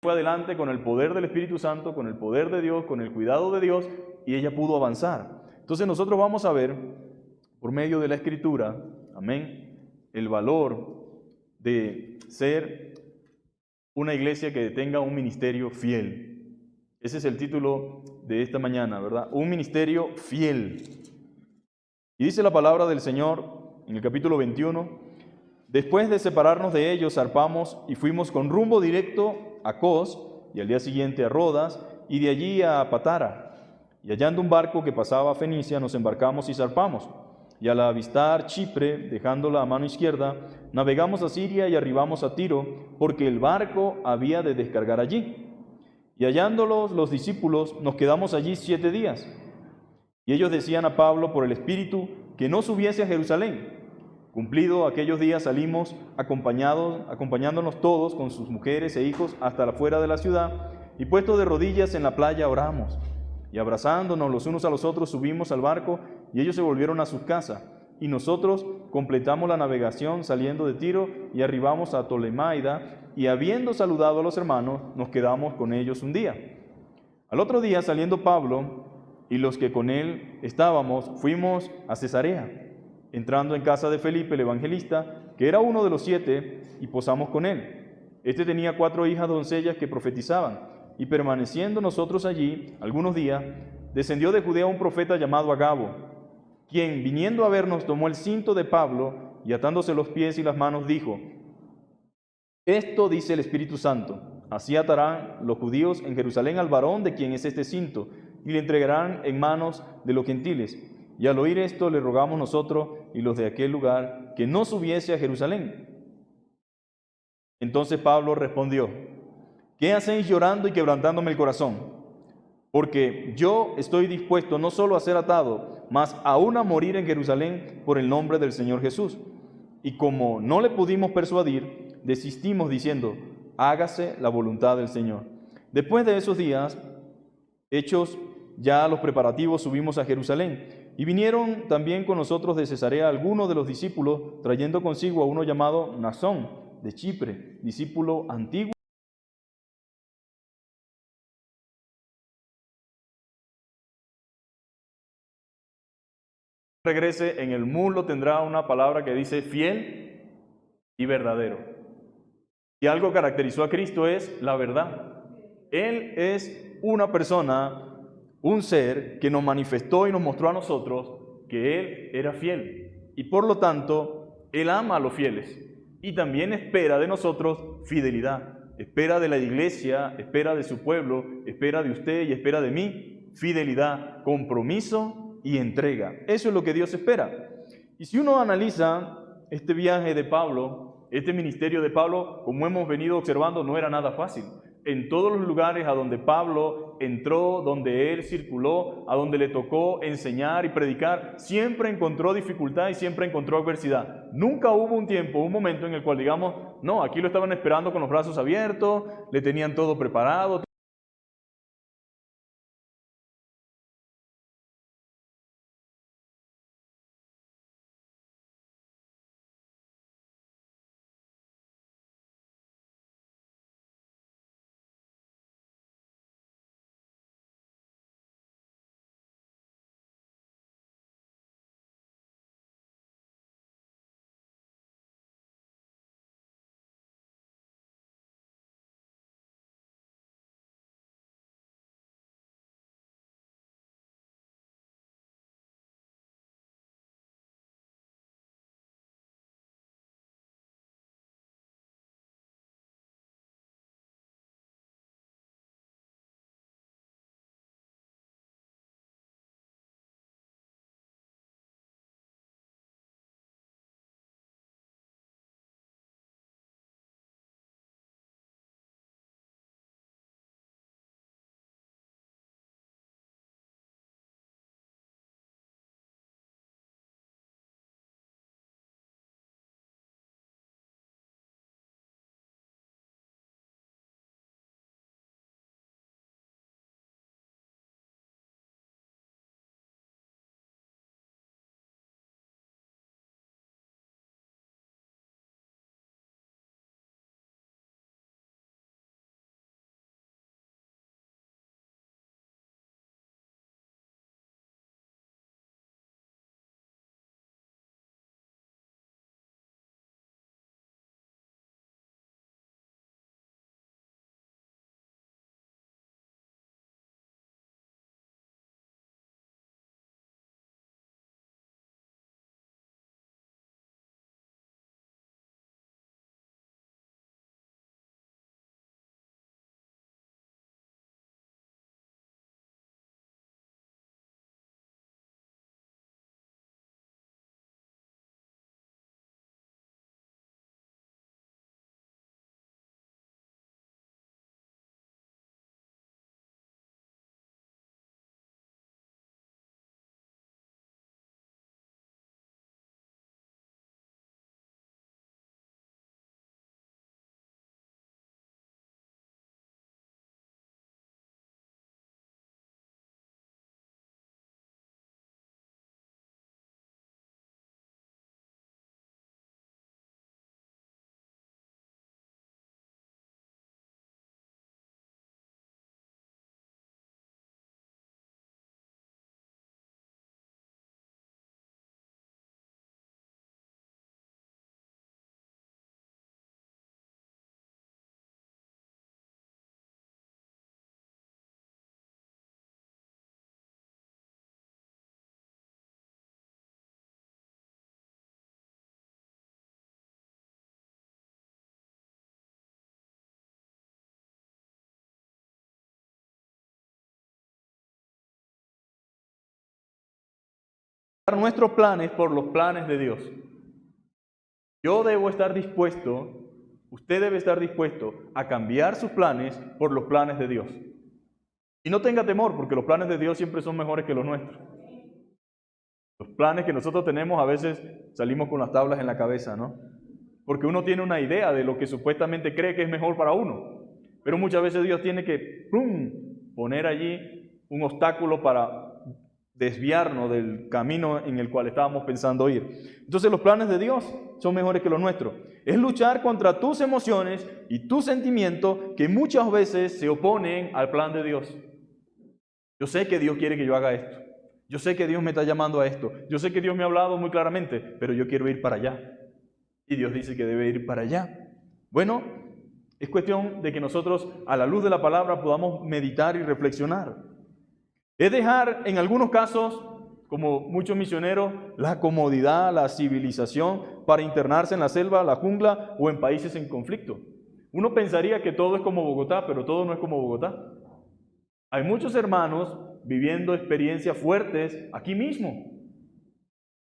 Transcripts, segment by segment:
fue adelante con el poder del Espíritu Santo, con el poder de Dios, con el cuidado de Dios, y ella pudo avanzar. Entonces nosotros vamos a ver, por medio de la Escritura, amén, el valor de ser una iglesia que tenga un ministerio fiel. Ese es el título de esta mañana, ¿verdad? Un ministerio fiel. Y dice la palabra del Señor en el capítulo 21, después de separarnos de ellos, zarpamos y fuimos con rumbo directo a Cos, y al día siguiente a Rodas, y de allí a Patara. Y hallando un barco que pasaba a Fenicia, nos embarcamos y zarpamos. Y al avistar Chipre, dejándola a mano izquierda, navegamos a Siria y arribamos a Tiro, porque el barco había de descargar allí. Y hallándolos los discípulos, nos quedamos allí 7 días. Y ellos decían a Pablo por el Espíritu que no subiese a Jerusalén. Cumplido aquellos días salimos acompañándonos todos con sus mujeres e hijos hasta la fuera de la ciudad, y puestos de rodillas en la playa oramos. Y abrazándonos los unos a los otros subimos al barco, y ellos se volvieron a sus casas. Y nosotros completamos la navegación saliendo de Tiro y arribamos a Tolemaida, y habiendo saludado a los hermanos, nos quedamos con ellos un día. Al otro día, saliendo Pablo y los que con él estábamos, fuimos a Cesarea, entrando en casa de Felipe el evangelista, que era uno de los 7, y posamos con él. Este tenía 4 hijas doncellas que profetizaban, y permaneciendo nosotros allí algunos días, descendió de Judea un profeta llamado Agabo, quien, viniendo a vernos, tomó el cinto de Pablo, y atándose los pies y las manos, dijo: esto dice el Espíritu Santo: así atarán los judíos en Jerusalén al varón de quien es este cinto, y le entregarán en manos de los gentiles. Y al oír esto le rogamos nosotros y los de aquel lugar que no subiese a Jerusalén. Entonces Pablo respondió: ¿qué hacéis llorando y quebrantándome el corazón? Porque yo estoy dispuesto no solo a ser atado, mas aún a morir en Jerusalén por el nombre del Señor Jesús. Y como no le pudimos persuadir, desistimos diciendo: hágase la voluntad del Señor. Después de esos días, hechos ya los preparativos, subimos a Jerusalén. Y vinieron también con nosotros de Cesarea algunos de los discípulos, trayendo consigo a uno llamado Mnasón de Chipre, discípulo antiguo. Regrese, en el muslo tendrá una palabra que dice fiel y verdadero. Y algo caracterizó a Cristo es la verdad. Él es una persona, un ser que nos manifestó y nos mostró a nosotros que Él era fiel. Y por lo tanto, Él ama a los fieles. Y también espera de nosotros fidelidad. Espera de la iglesia, espera de su pueblo, espera de usted y espera de mí fidelidad, compromiso y entrega. Eso es lo que Dios espera. Y si uno analiza este viaje de Pablo, este ministerio de Pablo, como hemos venido observando, no era nada fácil. En todos los lugares a donde Pablo entró, donde él circuló, a donde le tocó enseñar y predicar, siempre encontró dificultad y siempre encontró adversidad. Nunca hubo un tiempo, un momento en el cual digamos: no, aquí lo estaban esperando con los brazos abiertos, le tenían todo preparado. nuestros planes por los planes de Dios. Yo debo estar dispuesto, usted debe estar dispuesto a cambiar sus planes por los planes de Dios. Y no tenga temor, porque los planes de Dios siempre son mejores que los nuestros. Los planes que nosotros tenemos a veces salimos con las tablas en la cabeza, ¿no? Porque uno tiene una idea de lo que supuestamente cree que es mejor para uno. Pero muchas veces Dios tiene que poner allí un obstáculo para desviarnos del camino en el cual estábamos pensando ir. Entonces los planes de Dios son mejores que los nuestros. Es luchar contra tus emociones y tus sentimientos que muchas veces se oponen al plan de Dios. Yo sé que Dios quiere que yo haga esto. Yo sé que Dios me está llamando a esto. Yo sé que Dios me ha hablado muy claramente, pero yo quiero ir para allá. Y Dios dice que debe ir para allá. Bueno, es cuestión de que nosotros a la luz de la palabra podamos meditar y reflexionar. Es dejar en algunos casos, como muchos misioneros, la comodidad, la civilización para internarse en la selva, la jungla o en países en conflicto. Uno pensaría que todo es como Bogotá, pero todo no es como Bogotá. Hay muchos hermanos viviendo experiencias fuertes aquí mismo.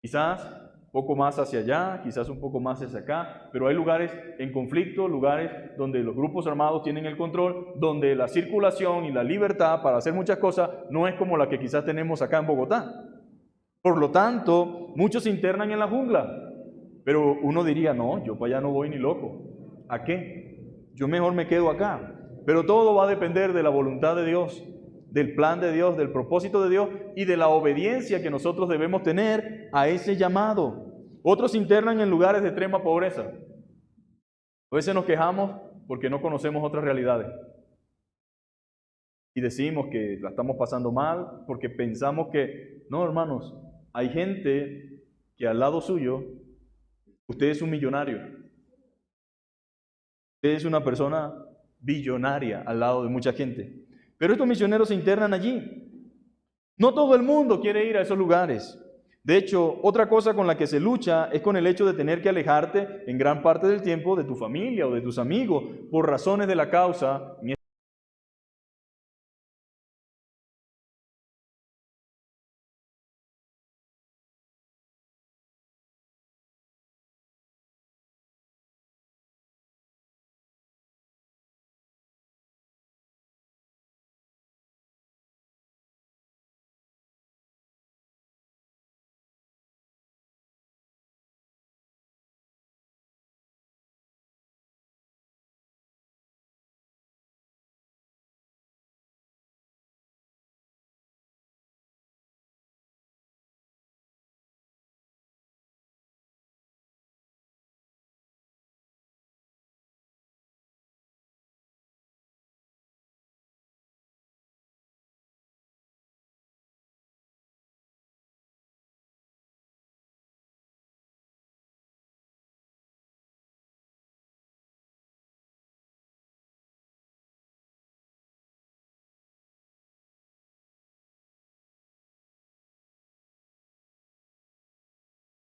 Quizás un poco más hacia allá, quizás un poco más hacia acá, pero hay lugares en conflicto, lugares donde los grupos armados tienen el control, donde la circulación y la libertad para hacer muchas cosas no es como la que quizás tenemos acá en Bogotá. Por lo tanto, muchos se internan en la jungla, pero uno diría, no, yo para allá no voy ni loco. ¿A qué? Yo mejor me quedo acá. Pero todo va a depender de la voluntad de Dios, del plan de Dios, del propósito de Dios y de la obediencia que nosotros debemos tener a ese llamado. Otros se internan en lugares de extrema pobreza. A veces nos quejamos porque no conocemos otras realidades. Y decimos que la estamos pasando mal porque pensamos que, no, hermanos, hay gente que al lado suyo, usted es un millonario. Usted es una persona billonaria al lado de mucha gente. Pero estos misioneros se internan allí. No todo el mundo quiere ir a esos lugares. De hecho, otra cosa con la que se lucha es con el hecho de tener que alejarte en gran parte del tiempo de tu familia o de tus amigos por razones de la causa.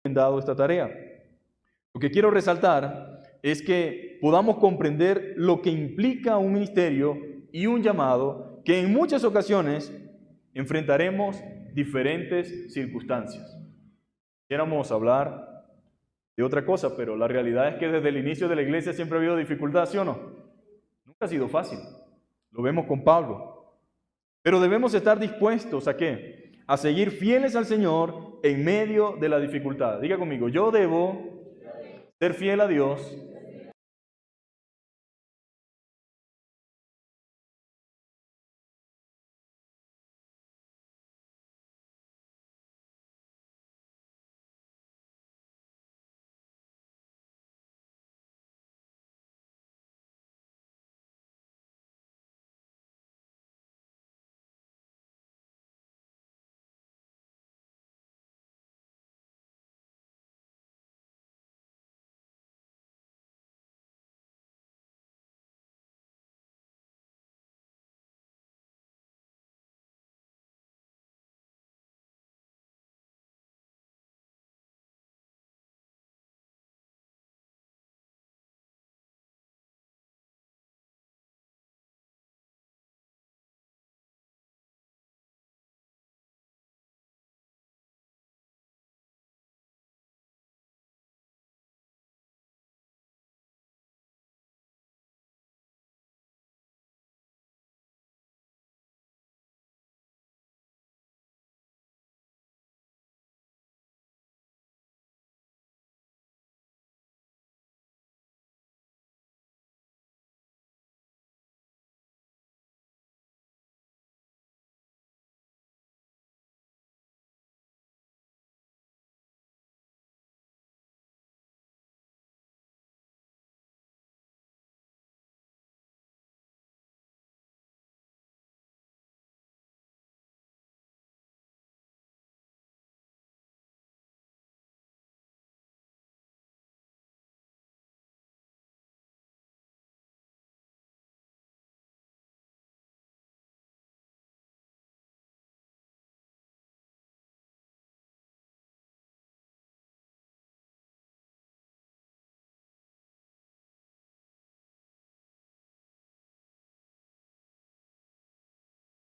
Dado esta tarea. Lo que quiero resaltar es que podamos comprender lo que implica un ministerio y un llamado que en muchas ocasiones enfrentaremos diferentes circunstancias. Quisiéramos hablar de otra cosa, pero la realidad es que desde el inicio de la iglesia siempre ha habido dificultad, ¿sí o no? Nunca ha sido fácil. Lo vemos con Pablo. Pero debemos estar dispuestos ¿a qué? A seguir fieles al Señor en medio de la dificultad. Diga conmigo, yo debo ser fiel a Dios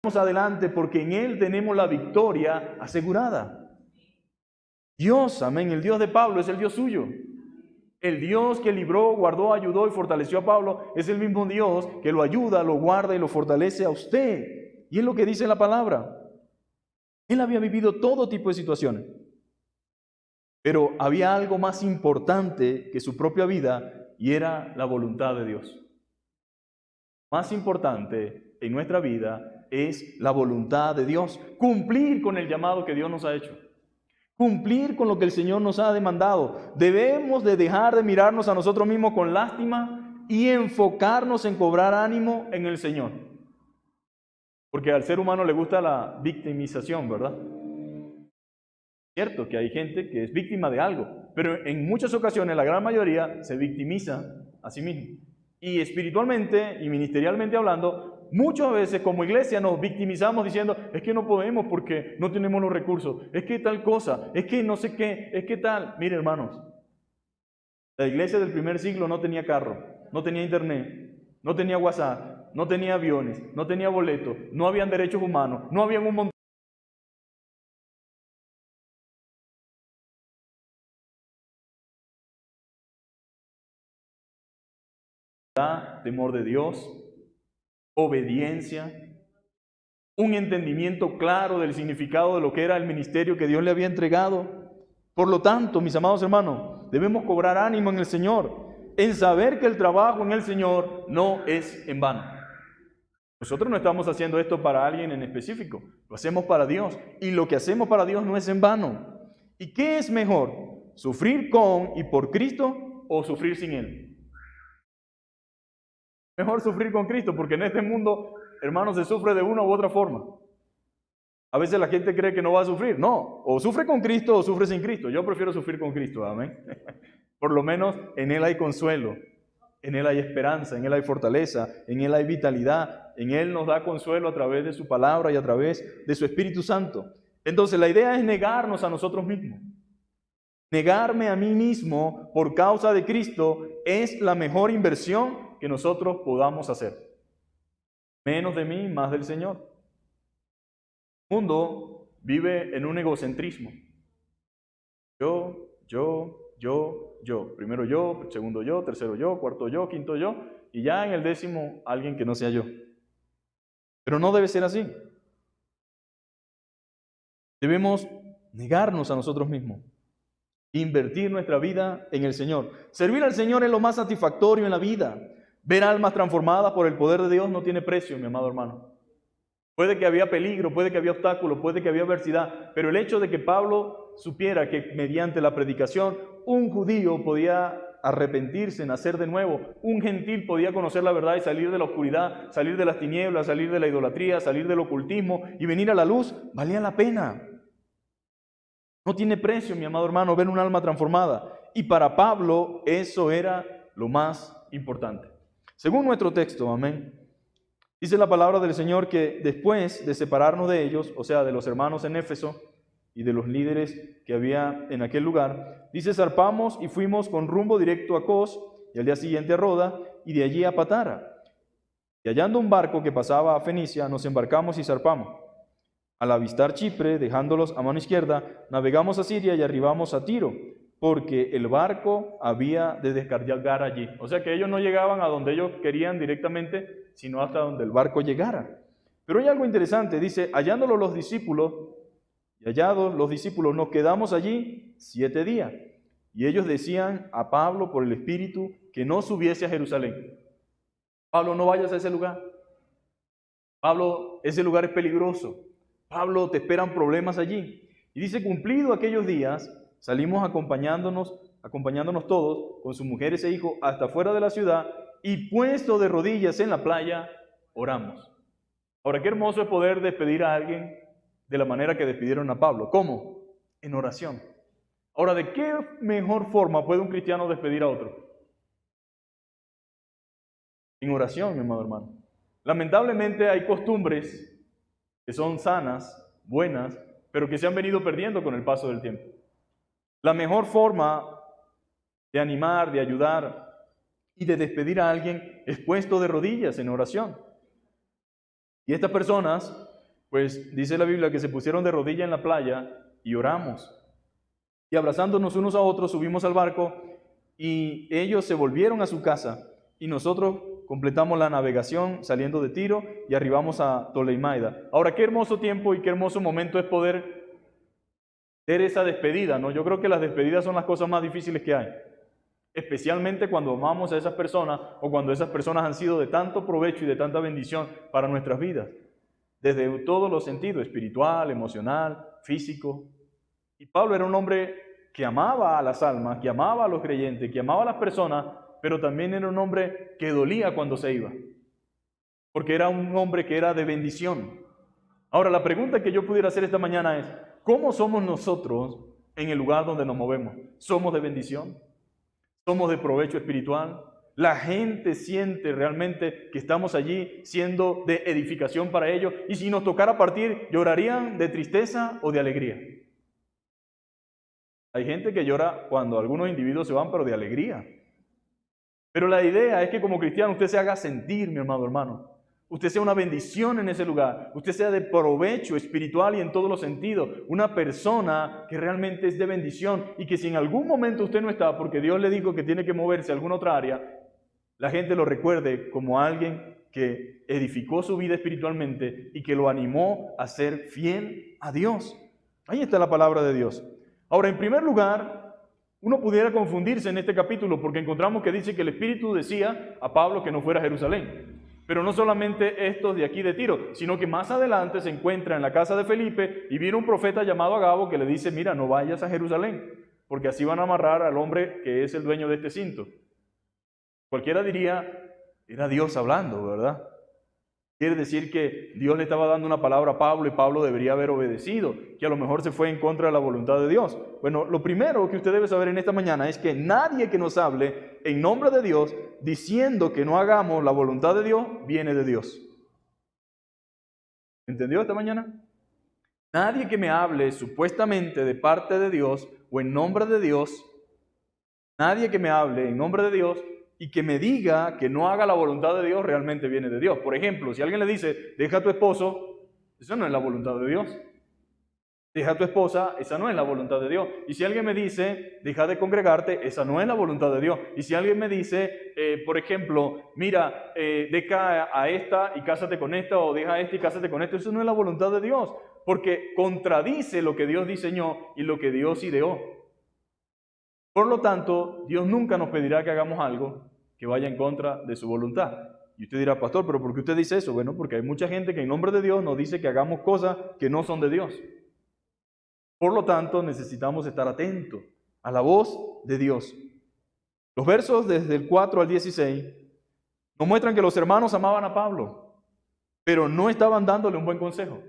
vamos adelante porque en Él tenemos la victoria asegurada. Dios, amén, el Dios de Pablo es el Dios suyo. El Dios que libró, guardó, ayudó y fortaleció a Pablo es el mismo Dios que lo ayuda, lo guarda y lo fortalece a usted. Y es lo que dice la palabra. Él había vivido todo tipo de situaciones. Pero había algo más importante que su propia vida y era la voluntad de Dios. Más importante en nuestra vida es la voluntad de Dios. Cumplir con el llamado que Dios nos ha hecho. Cumplir con lo que el Señor nos ha demandado. Debemos de dejar de mirarnos a nosotros mismos con lástima y enfocarnos en cobrar ánimo en el Señor. Porque al ser humano le gusta la victimización, ¿verdad? Cierto que hay gente que es víctima de algo, pero en muchas ocasiones, la gran mayoría, se victimiza a sí mismo. Y espiritualmente y ministerialmente hablando, muchas veces como iglesia nos victimizamos diciendo, es que no podemos porque no tenemos los recursos, es que tal cosa, es que no sé qué, es que tal. Mire, hermanos, la iglesia del primer siglo no tenía carro, no tenía internet, no tenía WhatsApp, no tenía aviones, no tenía boletos, no habían derechos humanos, no habían un montón de temor de Dios, obediencia, un entendimiento claro del significado de lo que era el ministerio que Dios le había entregado. Por lo tanto, mis amados hermanos, debemos cobrar ánimo en el Señor, en saber que el trabajo en el Señor no es en vano. Nosotros no estamos haciendo esto para alguien en específico, lo hacemos para Dios, y lo que hacemos para Dios no es en vano. ¿Y qué es mejor? ¿Sufrir con y por Cristo o sufrir sin Él? Mejor sufrir con Cristo, porque en este mundo, hermanos, se sufre de una u otra forma. A veces la gente cree que no va a sufrir. No, o sufre con Cristo o sufre sin Cristo. Yo prefiero sufrir con Cristo, amén. Por lo menos en Él hay consuelo, en Él hay esperanza, en Él hay fortaleza, en Él hay vitalidad, en Él nos da consuelo a través de su palabra y a través de su Espíritu Santo. Entonces la idea es negarnos a nosotros mismos. Negarme a mí mismo por causa de Cristo es la mejor inversión que nosotros podamos hacer. Menos de mí, más del Señor. El mundo vive en un egocentrismo. Yo. Primero yo, segundo yo, tercero yo, cuarto yo, quinto yo, y ya en el décimo alguien que no sea yo. Pero no debe ser así. Debemos negarnos a nosotros mismos. Invertir nuestra vida en el Señor. Servir al Señor es lo más satisfactorio en la vida. Ver almas transformadas por el poder de Dios no tiene precio, mi amado hermano. Puede que había peligro, puede que había obstáculos, puede que había adversidad, pero el hecho de que Pablo supiera que mediante la predicación un judío podía arrepentirse, nacer de nuevo, un gentil podía conocer la verdad y salir de la oscuridad, salir de las tinieblas, salir de la idolatría, salir del ocultismo y venir a la luz, valía la pena. No tiene precio, mi amado hermano, ver un alma transformada. Y para Pablo eso era lo más importante. Según nuestro texto, amén, dice la palabra del Señor que después de separarnos de ellos, o sea, de los hermanos en Éfeso y de los líderes que había en aquel lugar, dice, zarpamos y fuimos con rumbo directo a Cos y al día siguiente a Roda y de allí a Patara. Y hallando un barco que pasaba a Fenicia, nos embarcamos y zarpamos. Al avistar Chipre, dejándolos a mano izquierda, navegamos a Siria y arribamos a Tiro, porque el barco había de descargar allí. O sea que ellos no llegaban a donde ellos querían directamente, sino hasta donde el barco llegara. Pero hay algo interesante, dice, hallados los discípulos, nos quedamos allí 7 días. Y ellos decían a Pablo por el Espíritu que no subiese a Jerusalén. Pablo, no vayas a ese lugar. Pablo, ese lugar es peligroso. Pablo, te esperan problemas allí. Y dice, cumplido aquellos días, salimos acompañándonos todos, con sus mujeres e hijos, hasta fuera de la ciudad, y puesto de rodillas en la playa, oramos. Ahora, qué hermoso es poder despedir a alguien de la manera que despidieron a Pablo. ¿Cómo? En oración. Ahora, ¿de qué mejor forma puede un cristiano despedir a otro? En oración, mi amado hermano. Lamentablemente hay costumbres que son sanas, buenas, pero que se han venido perdiendo con el paso del tiempo. La mejor forma de animar, de ayudar y de despedir a alguien es puesto de rodillas en oración. Y estas personas Pues dice la Biblia que se pusieron de rodillas en la playa y oramos. Y abrazándonos unos a otros subimos al barco y ellos se volvieron a su casa y nosotros completamos la navegación saliendo de Tiro y arribamos a Tolemaida. Ahora, qué hermoso tiempo y qué hermoso momento es poder ver esa despedida, ¿no? Yo creo que las despedidas son las cosas más difíciles que hay, especialmente cuando amamos a esas personas o cuando esas personas han sido de tanto provecho y de tanta bendición para nuestras vidas, desde todos los sentidos, espiritual, emocional, físico. Y Pablo era un hombre que amaba a las almas, que amaba a los creyentes, que amaba a las personas, pero también era un hombre que dolía cuando se iba, porque era un hombre que era de bendición. Ahora, la pregunta que yo pudiera hacer esta mañana es, ¿cómo somos nosotros en el lugar donde nos movemos? ¿Somos de bendición? ¿Somos de provecho espiritual? ¿La gente siente realmente que estamos allí siendo de edificación para ellos? Y si nos tocara partir, ¿llorarían de tristeza o de alegría? Hay gente que llora cuando algunos individuos se van, pero de alegría. Pero la idea es que como cristiano usted se haga sentir, mi amado hermano. Usted sea una bendición en ese lugar. Usted sea de provecho espiritual y en todos los sentidos. Una persona que realmente es de bendición y que si en algún momento usted no está porque Dios le dijo que tiene que moverse a alguna otra área, la gente lo recuerde como alguien que edificó su vida espiritualmente y que lo animó a ser fiel a Dios. Ahí está la palabra de Dios. Ahora, en primer lugar, uno pudiera confundirse en este capítulo porque encontramos que dice que el Espíritu decía a Pablo que no fuera a Jerusalén. Pero no solamente estos de aquí de Tiro, sino que más adelante se encuentra en la casa de Felipe y viene un profeta llamado Agabo que le dice, mira, no vayas a Jerusalén, porque así van a amarrar al hombre que es el dueño de este cinto. Cualquiera diría, era Dios hablando, ¿verdad? Quiere decir que Dios le estaba dando una palabra a Pablo y Pablo debería haber obedecido, que a lo mejor se fue en contra de la voluntad de Dios. Bueno, lo primero que usted debe saber en esta mañana es que nadie que nos hable en nombre de Dios diciendo que no hagamos la voluntad de Dios, viene de Dios. ¿Entendió esta mañana? Nadie que me hable supuestamente de parte de Dios o en nombre de Dios, nadie que me hable en nombre de Dios y que me diga que no haga la voluntad de Dios realmente viene de Dios. Por ejemplo, si alguien le dice, deja a tu esposo, eso no es la voluntad de Dios. Deja a tu esposa, esa no es la voluntad de Dios. Y si alguien me dice, deja de congregarte, esa no es la voluntad de Dios. Y si alguien me dice, por ejemplo, mira, deja a esta y cásate con esta, o deja a esta y cásate con esta, eso no es la voluntad de Dios, porque contradice lo que Dios diseñó y lo que Dios ideó. Por lo tanto, Dios nunca nos pedirá que hagamos algo que vaya en contra de su voluntad. Y usted dirá, pastor, ¿pero por qué usted dice eso? Bueno, porque hay mucha gente que en nombre de Dios nos dice que hagamos cosas que no son de Dios. Por lo tanto, necesitamos estar atentos a la voz de Dios. Los versos desde el 4 al 16 nos muestran que los hermanos amaban a Pablo, pero no estaban dándole un buen consejo.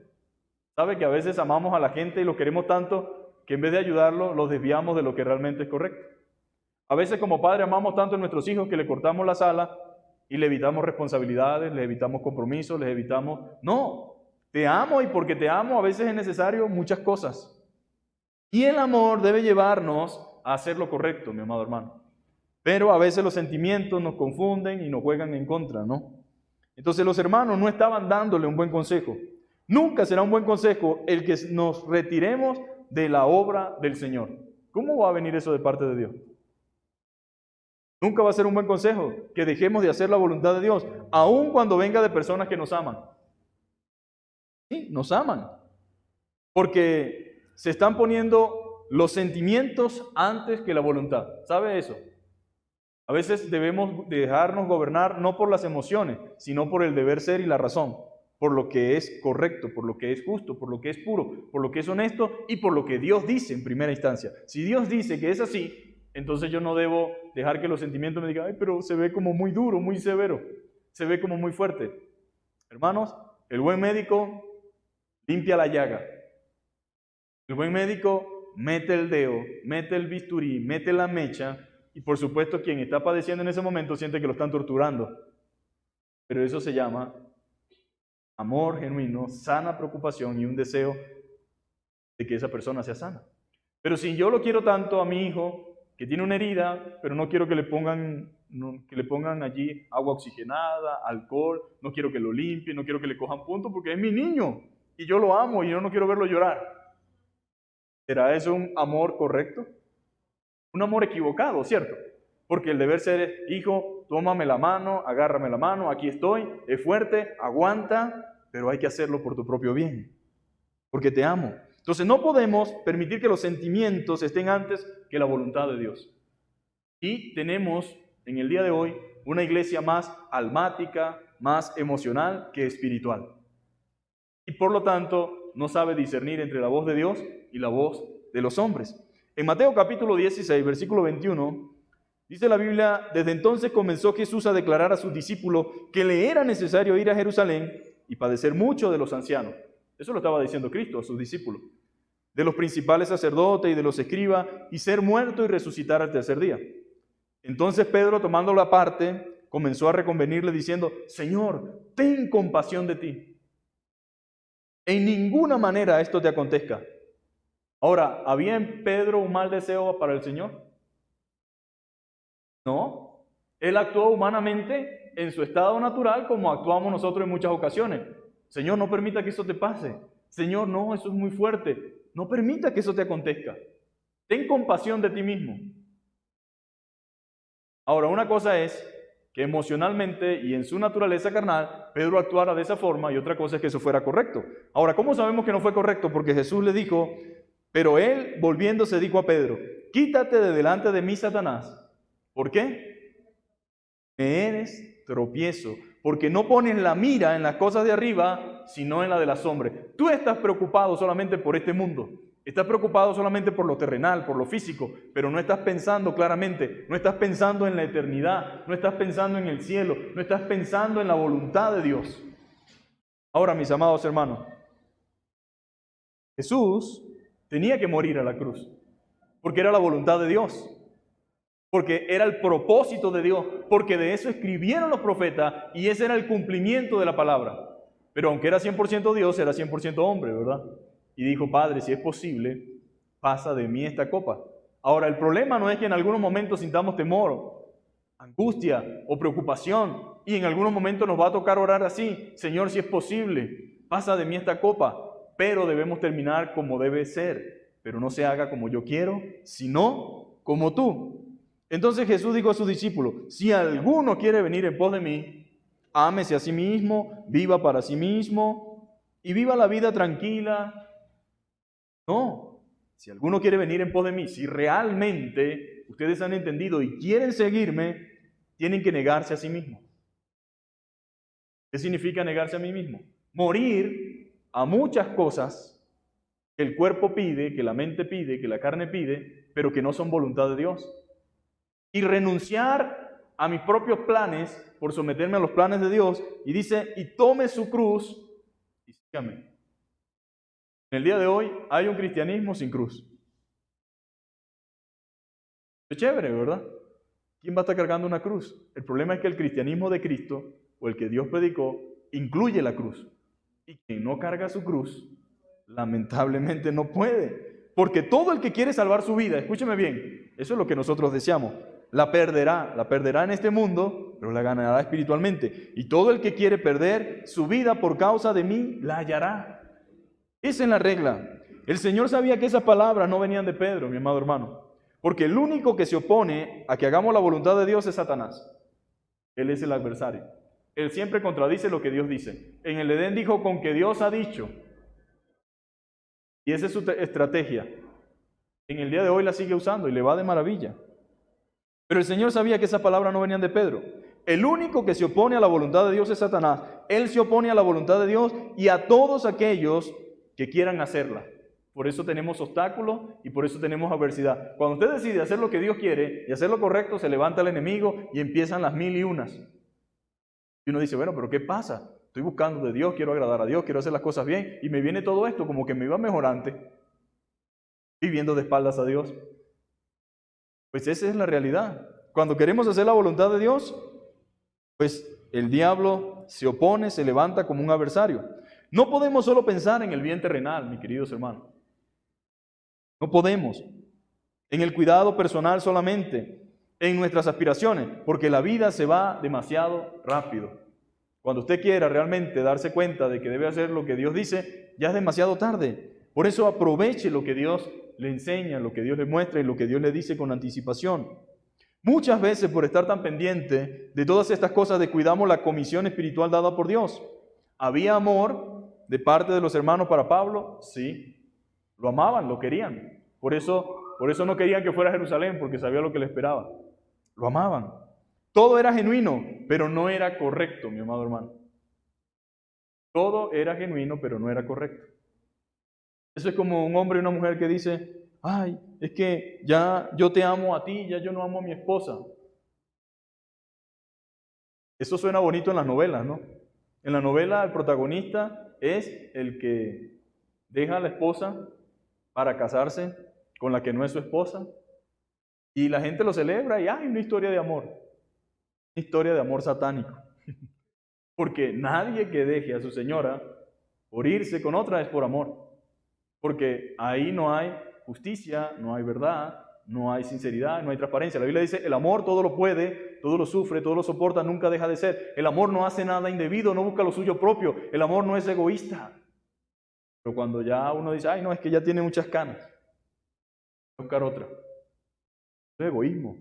¿Sabe que a veces amamos a la gente y los queremos tanto que en vez de ayudarlos, los desviamos de lo que realmente es correcto? A veces como padres amamos tanto a nuestros hijos que le cortamos las alas y le evitamos responsabilidades, le evitamos compromisos, les evitamos... No, te amo y porque te amo a veces es necesario muchas cosas. Y el amor debe llevarnos a hacer lo correcto, mi amado hermano. Pero a veces los sentimientos nos confunden y nos juegan en contra, ¿no? Entonces los hermanos no estaban dándole un buen consejo. Nunca será un buen consejo el que nos retiremos de la obra del Señor. ¿Cómo va a venir eso de parte de Dios? Nunca va a ser un buen consejo que dejemos de hacer la voluntad de Dios, aun cuando venga de personas que nos aman. Sí, nos aman. Porque se están poniendo los sentimientos antes que la voluntad. ¿Sabe eso? A veces debemos dejarnos gobernar no por las emociones, sino por el deber ser y la razón, por lo que es correcto, por lo que es justo, por lo que es puro, por lo que es honesto y por lo que Dios dice en primera instancia. Si Dios dice que es así, entonces yo no debo dejar que los sentimientos me digan, ay, pero se ve como muy duro, muy severo, se ve como muy fuerte. Hermanos, el buen médico limpia la llaga. El buen médico mete el dedo, mete el bisturí, mete la mecha y por supuesto quien está padeciendo en ese momento siente que lo están torturando. Pero eso se llama amor genuino, sana preocupación y un deseo de que esa persona sea sana. Pero si yo lo quiero tanto a mi hijo, que tiene una herida, pero no quiero que le pongan allí agua oxigenada, alcohol, no quiero que lo limpie, no quiero que le cojan puntos porque es mi niño y yo lo amo y yo no quiero verlo llorar. ¿Será eso un amor correcto? Un amor equivocado, ¿cierto? Porque el deber ser es, hijo, tómame la mano, agárrame la mano, aquí estoy, es fuerte, aguanta, pero hay que hacerlo por tu propio bien, porque te amo. Entonces no podemos permitir que los sentimientos estén antes que la voluntad de Dios. Y tenemos en el día de hoy una iglesia más almática, más emocional que espiritual. Y por lo tanto no sabe discernir entre la voz de Dios y la voz de los hombres. En Mateo capítulo 16, versículo 21, dice la Biblia, desde entonces comenzó Jesús a declarar a sus discípulos que le era necesario ir a Jerusalén y padecer mucho de los ancianos. Eso lo estaba diciendo Cristo a sus discípulos. De los principales sacerdotes y de los escribas, y ser muerto y resucitar al tercer día. Entonces Pedro, tomándolo aparte, comenzó a reconvenirle diciendo, Señor, ten compasión de ti. En ninguna manera esto te acontezca. Ahora, ¿había en Pedro un mal deseo para el Señor? No. Él actuó humanamente en su estado natural como actuamos nosotros en muchas ocasiones. Señor, no permita que eso te pase. Señor, no, eso es muy fuerte. No permita que eso te acontezca. Ten compasión de ti mismo. Ahora, una cosa es que emocionalmente y en su naturaleza carnal, Pedro actuara de esa forma, y otra cosa es que eso fuera correcto. Ahora, ¿cómo sabemos que no fue correcto? Porque Jesús le dijo, pero él, volviéndose, dijo a Pedro, quítate de delante de mí, Satanás. ¿Por qué? Me eres tropiezo, porque no pones la mira en las cosas de arriba, sino en la de las sombras. Tú estás preocupado solamente por este mundo. Estás preocupado solamente por lo terrenal, por lo físico, pero no estás pensando claramente, no estás pensando en la eternidad, no estás pensando en el cielo, no estás pensando en la voluntad de Dios. Ahora, mis amados hermanos, Jesús tenía que morir a la cruz, porque era la voluntad de Dios, porque era el propósito de Dios, porque de eso escribieron los profetas y ese era el cumplimiento de la palabra. Pero aunque era 100% Dios, era 100% hombre, ¿verdad? Y dijo, Padre, si es posible, pasa de mí esta copa. Ahora, el problema no es que en algunos momentos sintamos temor, angustia o preocupación, y en algunos momentos nos va a tocar orar así, Señor, si es posible, pasa de mí esta copa, pero debemos terminar como debe ser, pero no se haga como yo quiero, sino como tú. Entonces Jesús dijo a sus discípulos, si alguno quiere venir en pos de mí, ámese a sí mismo, viva para sí mismo y viva la vida tranquila. No, si alguno quiere venir en pos de mí, si realmente ustedes han entendido y quieren seguirme, tienen que negarse a sí mismos. ¿Qué significa negarse a mí mismo? Morir a muchas cosas que el cuerpo pide, que la mente pide, que la carne pide, pero que no son voluntad de Dios. Y renunciar a mis propios planes por someterme a los planes de Dios. Y dice, y tome su cruz y sígame. En el día de hoy hay un cristianismo sin cruz. Es chévere, ¿verdad? ¿Quién va a estar cargando una cruz? El problema es que el cristianismo de Cristo, o el que Dios predicó, incluye la cruz. Y quien no carga su cruz, lamentablemente no puede. Porque todo el que quiere salvar su vida, escúcheme bien, eso es lo que nosotros deseamos, la perderá en este mundo, pero la ganará espiritualmente. Y todo el que quiere perder su vida por causa de mí, la hallará. Esa es la regla. El Señor sabía que esas palabras no venían de Pedro, mi amado hermano, porque el único que se opone a que hagamos la voluntad de Dios es Satanás. Él es el adversario. Él siempre contradice lo que Dios dice. En el Edén dijo con que Dios ha dicho. Y esa es su estrategia. En el día de hoy la sigue usando y le va de maravilla. Pero el Señor sabía que esas palabras no venían de Pedro. El único que se opone a la voluntad de Dios es Satanás. Él se opone a la voluntad de Dios y a todos aquellos que quieran hacerla. Por eso tenemos obstáculos y por eso tenemos adversidad. Cuando usted decide hacer lo que Dios quiere y hacer lo correcto, se levanta el enemigo y empiezan las mil y unas. Y uno dice, bueno, pero ¿qué pasa? Estoy buscando de Dios, quiero agradar a Dios, quiero hacer las cosas bien y me viene todo esto como que me iba mejor antes, viviendo de espaldas a Dios. Pues esa es la realidad. Cuando queremos hacer la voluntad de Dios, pues el diablo se opone, se levanta como un adversario. No podemos solo pensar en el bien terrenal, mis queridos hermanos. No podemos. En el cuidado personal solamente, en nuestras aspiraciones, porque la vida se va demasiado rápido. Cuando usted quiera realmente darse cuenta de que debe hacer lo que Dios dice, ya es demasiado tarde. Por eso aproveche lo que Dios le enseña, lo que Dios le muestra y lo que Dios le dice con anticipación. Muchas veces por estar tan pendiente de todas estas cosas descuidamos la comisión espiritual dada por Dios. ¿Había amor de parte de los hermanos para Pablo? Sí. Lo amaban, lo querían. Por eso no querían que fuera a Jerusalén, porque sabía lo que le esperaba. Lo amaban. Todo era genuino, pero no era correcto, mi amado hermano. Todo era genuino, pero no era correcto. Eso es como un hombre y una mujer que dice, ay, es que ya yo te amo a ti, ya yo no amo a mi esposa. Eso suena bonito en las novelas, ¿no? En la novela el protagonista es el que deja a la esposa para casarse con la que no es su esposa y la gente lo celebra y hay una historia de amor. Una historia de amor satánico. Porque nadie que deje a su señora por irse con otra es por amor. Porque ahí no hay justicia, no hay verdad, no hay sinceridad, no hay transparencia. La Biblia dice, el amor todo lo puede, todo lo sufre, todo lo soporta, nunca deja de ser. El amor no hace nada indebido, no busca lo suyo propio. El amor no es egoísta. Pero cuando ya uno dice, ay no, es que ya tiene muchas canas, voy a buscar otra. Es egoísmo.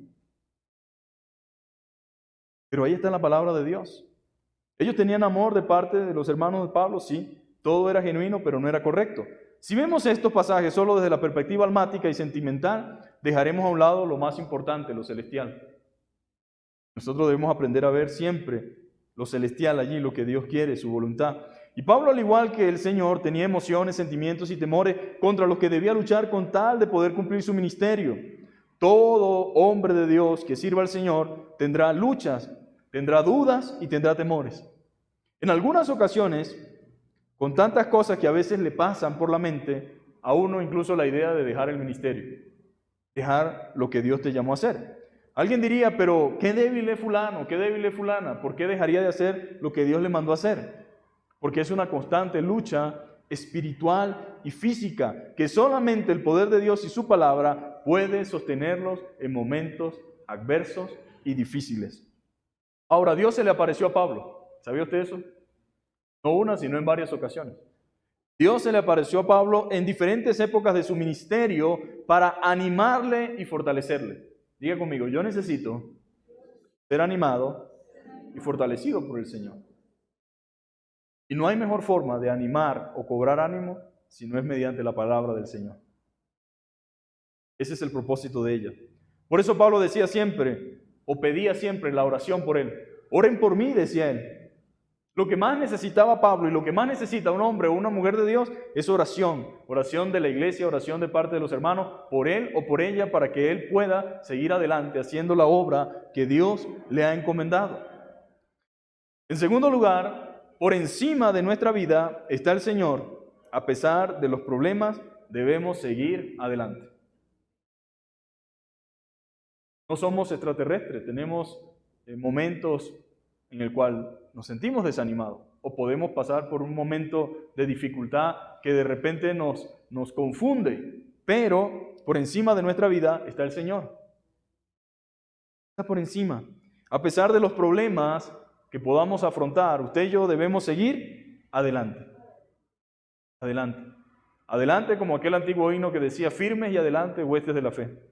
Pero ahí está la palabra de Dios. Ellos tenían amor de parte de los hermanos de Pablo, sí. Todo era genuino, pero no era correcto. Si vemos estos pasajes solo desde la perspectiva almática y sentimental, dejaremos a un lado lo más importante, lo celestial. Nosotros debemos aprender a ver siempre lo celestial allí, lo que Dios quiere, su voluntad. Y Pablo, al igual que el Señor, tenía emociones, sentimientos y temores contra los que debía luchar con tal de poder cumplir su ministerio. Todo hombre de Dios que sirva al Señor tendrá luchas, tendrá dudas y tendrá temores. En algunas ocasiones, con tantas cosas que a veces le pasan por la mente, a uno incluso la idea de dejar el ministerio, dejar lo que Dios te llamó a hacer. Alguien diría, pero qué débil es fulano, qué débil es fulana, ¿por qué dejaría de hacer lo que Dios le mandó a hacer? Porque es una constante lucha espiritual y física que solamente el poder de Dios y su palabra puede sostenerlos en momentos adversos y difíciles. Ahora, Dios se le apareció a Pablo. ¿Sabía usted eso? No una, sino en varias ocasiones. Dios se le apareció a Pablo en diferentes épocas de su ministerio para animarle y fortalecerle. Diga conmigo, yo necesito ser animado y fortalecido por el Señor. Y no hay mejor forma de animar o cobrar ánimo si no es mediante la palabra del Señor. Ese es el propósito de ella. Por eso Pablo decía siempre, o pedía siempre la oración por él. Oren por mí, decía él. Lo que más necesitaba Pablo y lo que más necesita un hombre o una mujer de Dios es oración. Oración de la iglesia, oración de parte de los hermanos, por él o por ella, para que él pueda seguir adelante haciendo la obra que Dios le ha encomendado. En segundo lugar, por encima de nuestra vida está el Señor. A pesar de los problemas, debemos seguir adelante. No somos extraterrestres, tenemos momentos en el cual nos sentimos desanimados o podemos pasar por un momento de dificultad que de repente nos confunde, pero por encima de nuestra vida está el Señor. Está por encima. A pesar de los problemas que podamos afrontar, usted y yo debemos seguir adelante. Adelante. Adelante como aquel antiguo himno que decía, firmes y adelante, huestes de la fe.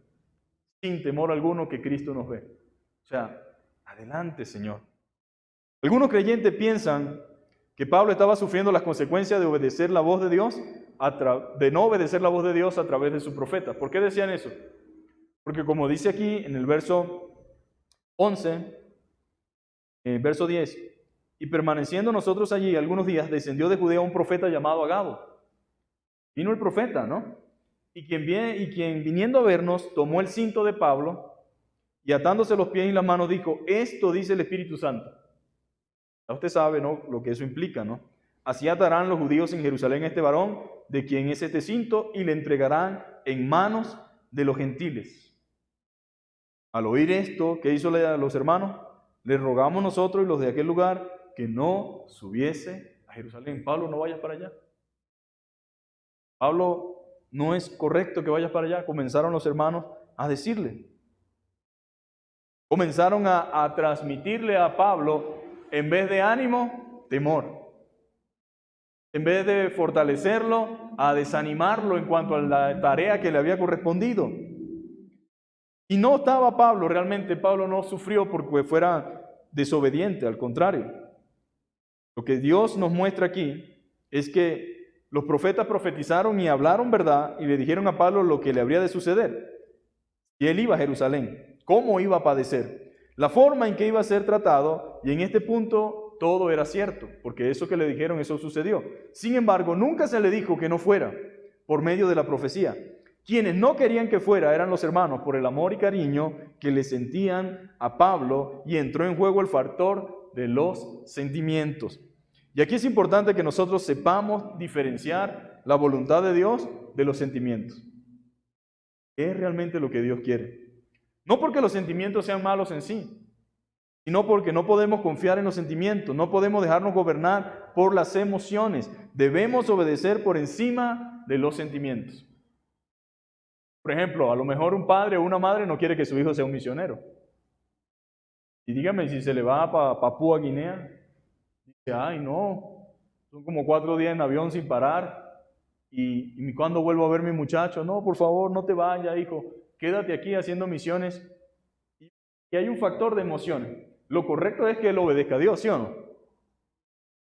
Sin temor alguno que Cristo nos ve. O sea, adelante, Señor. Algunos creyentes piensan que Pablo estaba sufriendo las consecuencias de obedecer la voz de Dios, de no obedecer la voz de Dios a través de sus profetas. ¿Por qué decían eso? Porque como dice aquí en el verso 11, verso 10, y permaneciendo nosotros allí algunos días, descendió de Judea un profeta llamado Agabo. Vino el profeta, ¿no? Y quien viniendo a vernos, tomó el cinto de Pablo y atándose los pies y las manos dijo, esto dice el Espíritu Santo. Ya usted sabe, ¿no?, lo que eso implica, ¿no? Así atarán los judíos en Jerusalén a este varón, de quien es este cinto, y le entregarán en manos de los gentiles. Al oír esto, ¿qué hizo los hermanos? Les rogamos nosotros y los de aquel lugar que no subiese a Jerusalén. Pablo, no vayas para allá. Pablo, no es correcto que vayas para allá. Comenzaron los hermanos a decirle. Comenzaron a transmitirle a Pablo, en vez de ánimo, temor. en vez de fortalecerlo, a desanimarlo en cuanto a la tarea que le había correspondido. Y no estaba Pablo, realmente Pablo no sufrió porque fuera desobediente, al contrario. Lo que Dios nos muestra aquí es que los profetas profetizaron y hablaron verdad y le dijeron a Pablo lo que le habría de suceder. Y él iba a Jerusalén, cómo iba a padecer, la forma en que iba a ser tratado, y en este punto todo era cierto, porque eso que le dijeron, eso sucedió. Sin embargo, nunca se le dijo que no fuera por medio de la profecía. Quienes no querían que fuera eran los hermanos por el amor y cariño que le sentían a Pablo, y entró en juego el factor de los sentimientos. Y aquí es importante que nosotros sepamos diferenciar la voluntad de Dios de los sentimientos. ¿Qué es realmente lo que Dios quiere? No porque los sentimientos sean malos en sí, sino porque no podemos confiar en los sentimientos, no podemos dejarnos gobernar por las emociones. Debemos obedecer por encima de los sentimientos. Por ejemplo, a lo mejor un padre o una madre no quiere que su hijo sea un misionero. Y dígame, si se le va a Papúa Guinea, dice, ay no, son como 4 días en avión sin parar. ¿Y cuándo vuelvo a ver a mi muchacho? No, por favor, no te vayas, hijo. Quédate aquí haciendo misiones. Y hay un factor de emociones. Lo correcto es que él obedezca a Dios, ¿sí o no?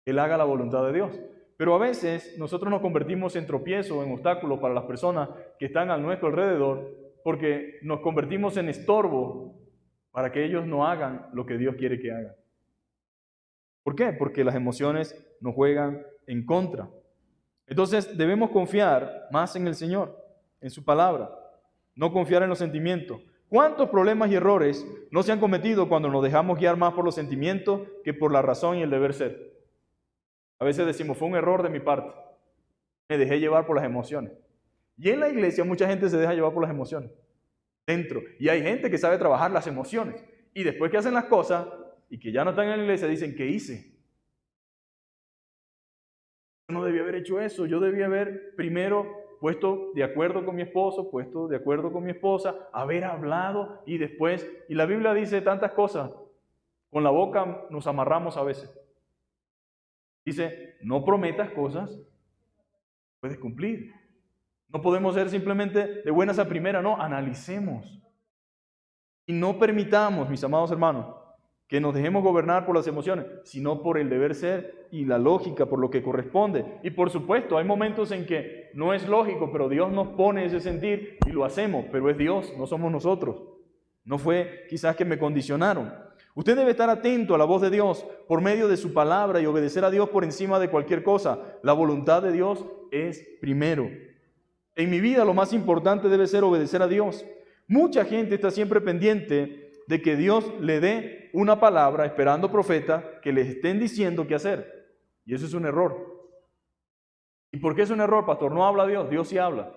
Él haga la voluntad de Dios. Pero a veces nosotros nos convertimos en tropiezo, en obstáculos para las personas que están a nuestro alrededor, porque nos convertimos en estorbo para que ellos no hagan lo que Dios quiere que hagan. ¿Por qué? Porque las emociones nos juegan en contra. Entonces debemos confiar más en el Señor, en su palabra, no confiar en los sentimientos. ¿Cuántos problemas y errores no se han cometido cuando nos dejamos guiar más por los sentimientos que por la razón y el deber ser? A veces decimos, fue un error de mi parte, me dejé llevar por las emociones. Y en la iglesia mucha gente se deja llevar por las emociones, dentro. Y hay gente que sabe trabajar las emociones. Y después que hacen las cosas y que ya no están en la iglesia, dicen, ¿qué hice? No debía haber hecho eso, yo debía haber primero puesto de acuerdo con mi esposo, puesto de acuerdo con mi esposa, haber hablado y después, y la Biblia dice tantas cosas, con la boca nos amarramos a veces. Dice, no prometas cosas, puedes cumplir. No podemos ser simplemente de buenas a primera, no, analicemos. Y no permitamos, mis amados hermanos, que nos dejemos gobernar por las emociones, sino por el deber ser y la lógica, por lo que corresponde. Y por supuesto, hay momentos en que no es lógico, pero Dios nos pone ese sentir y lo hacemos, pero es Dios, no somos nosotros. No fue quizás que me condicionaron. Usted debe estar atento a la voz de Dios por medio de su palabra y obedecer a Dios por encima de cualquier cosa. La voluntad de Dios es primero. En mi vida lo más importante debe ser obedecer a Dios. Mucha gente está siempre pendiente de que Dios le dé una palabra, esperando profetas que les estén diciendo qué hacer. Y eso es un error. ¿Y por qué es un error, pastor? No habla Dios, Dios sí habla.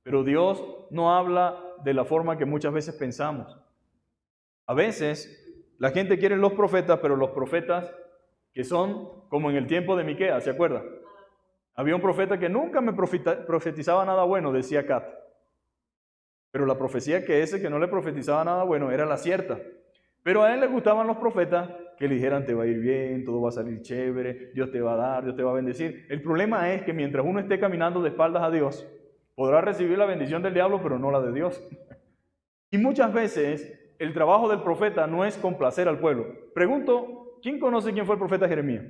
Pero Dios no habla de la forma que muchas veces pensamos. A veces la gente quiere los profetas, pero los profetas que son como en el tiempo de Miqueas, ¿se acuerda? Había un profeta que nunca me profetizaba nada bueno, decía Cat. Pero la profecía que ese que no le profetizaba nada bueno era la cierta. Pero a él le gustaban los profetas que le dijeran, te va a ir bien, todo va a salir chévere, Dios te va a dar, Dios te va a bendecir. El problema es que mientras uno esté caminando de espaldas a Dios, podrá recibir la bendición del diablo, pero no la de Dios. Y muchas veces el trabajo del profeta no es complacer al pueblo. Pregunto, ¿quién conoce quién fue el profeta Jeremías?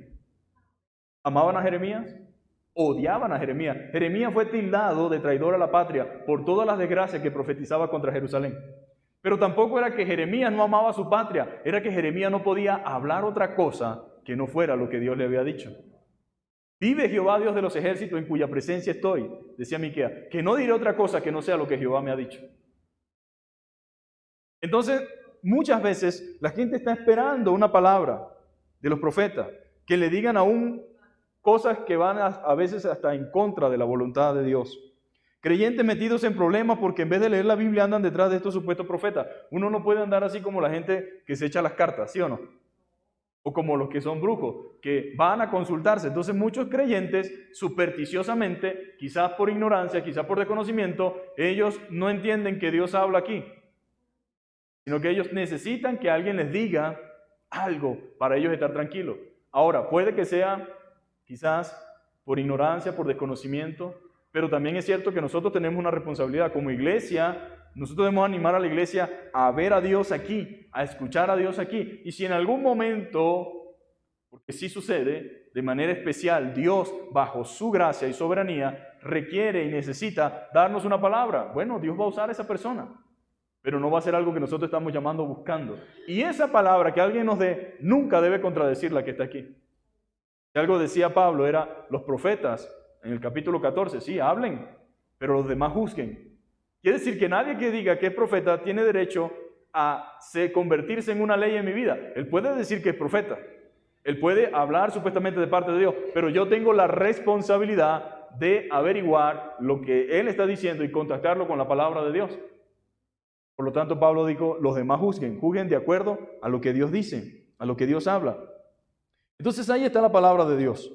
¿Amaban a Jeremías? Odiaban a Jeremías. Jeremías fue tildado de traidor a la patria por todas las desgracias que profetizaba contra Jerusalén. Pero tampoco era que Jeremías no amaba a su patria, era que Jeremías no podía hablar otra cosa que no fuera lo que Dios le había dicho. Vive Jehová, Dios de los ejércitos, en cuya presencia estoy, decía Miqueas, que no diré otra cosa que no sea lo que Jehová me ha dicho. Entonces, muchas veces la gente está esperando una palabra de los profetas, que le digan aún cosas que van a veces hasta en contra de la voluntad de Dios. Creyentes metidos en problemas porque en vez de leer la Biblia andan detrás de estos supuestos profetas. Uno no puede andar así como la gente que se echa las cartas, ¿sí o no? O como los que son brujos, que van a consultarse. Entonces muchos creyentes supersticiosamente, quizás por ignorancia, quizás por desconocimiento, ellos no entienden que Dios habla aquí, sino que ellos necesitan que alguien les diga algo para ellos estar tranquilos. Ahora, puede que sea quizás por ignorancia, por desconocimiento, pero también es cierto que nosotros tenemos una responsabilidad como iglesia. Nosotros debemos animar a la iglesia a ver a Dios aquí, a escuchar a Dios aquí. Y si en algún momento, porque sí sucede, de manera especial, Dios, bajo su gracia y soberanía, requiere y necesita darnos una palabra, bueno, Dios va a usar a esa persona, pero no va a ser algo que nosotros estamos llamando buscando. Y esa palabra que alguien nos dé, nunca debe contradecir la que está aquí. Si algo decía Pablo, era los profetas, en el capítulo 14, sí, hablen, pero los demás juzguen. Quiere decir que nadie que diga que es profeta tiene derecho a convertirse en una ley en mi vida. Él puede decir que es profeta, él puede hablar supuestamente de parte de Dios, pero yo tengo la responsabilidad de averiguar lo que él está diciendo y contactarlo con la palabra de Dios. Por lo tanto, Pablo dijo, los demás juzguen de acuerdo a lo que Dios dice, a lo que Dios habla. Entonces ahí está la palabra de Dios.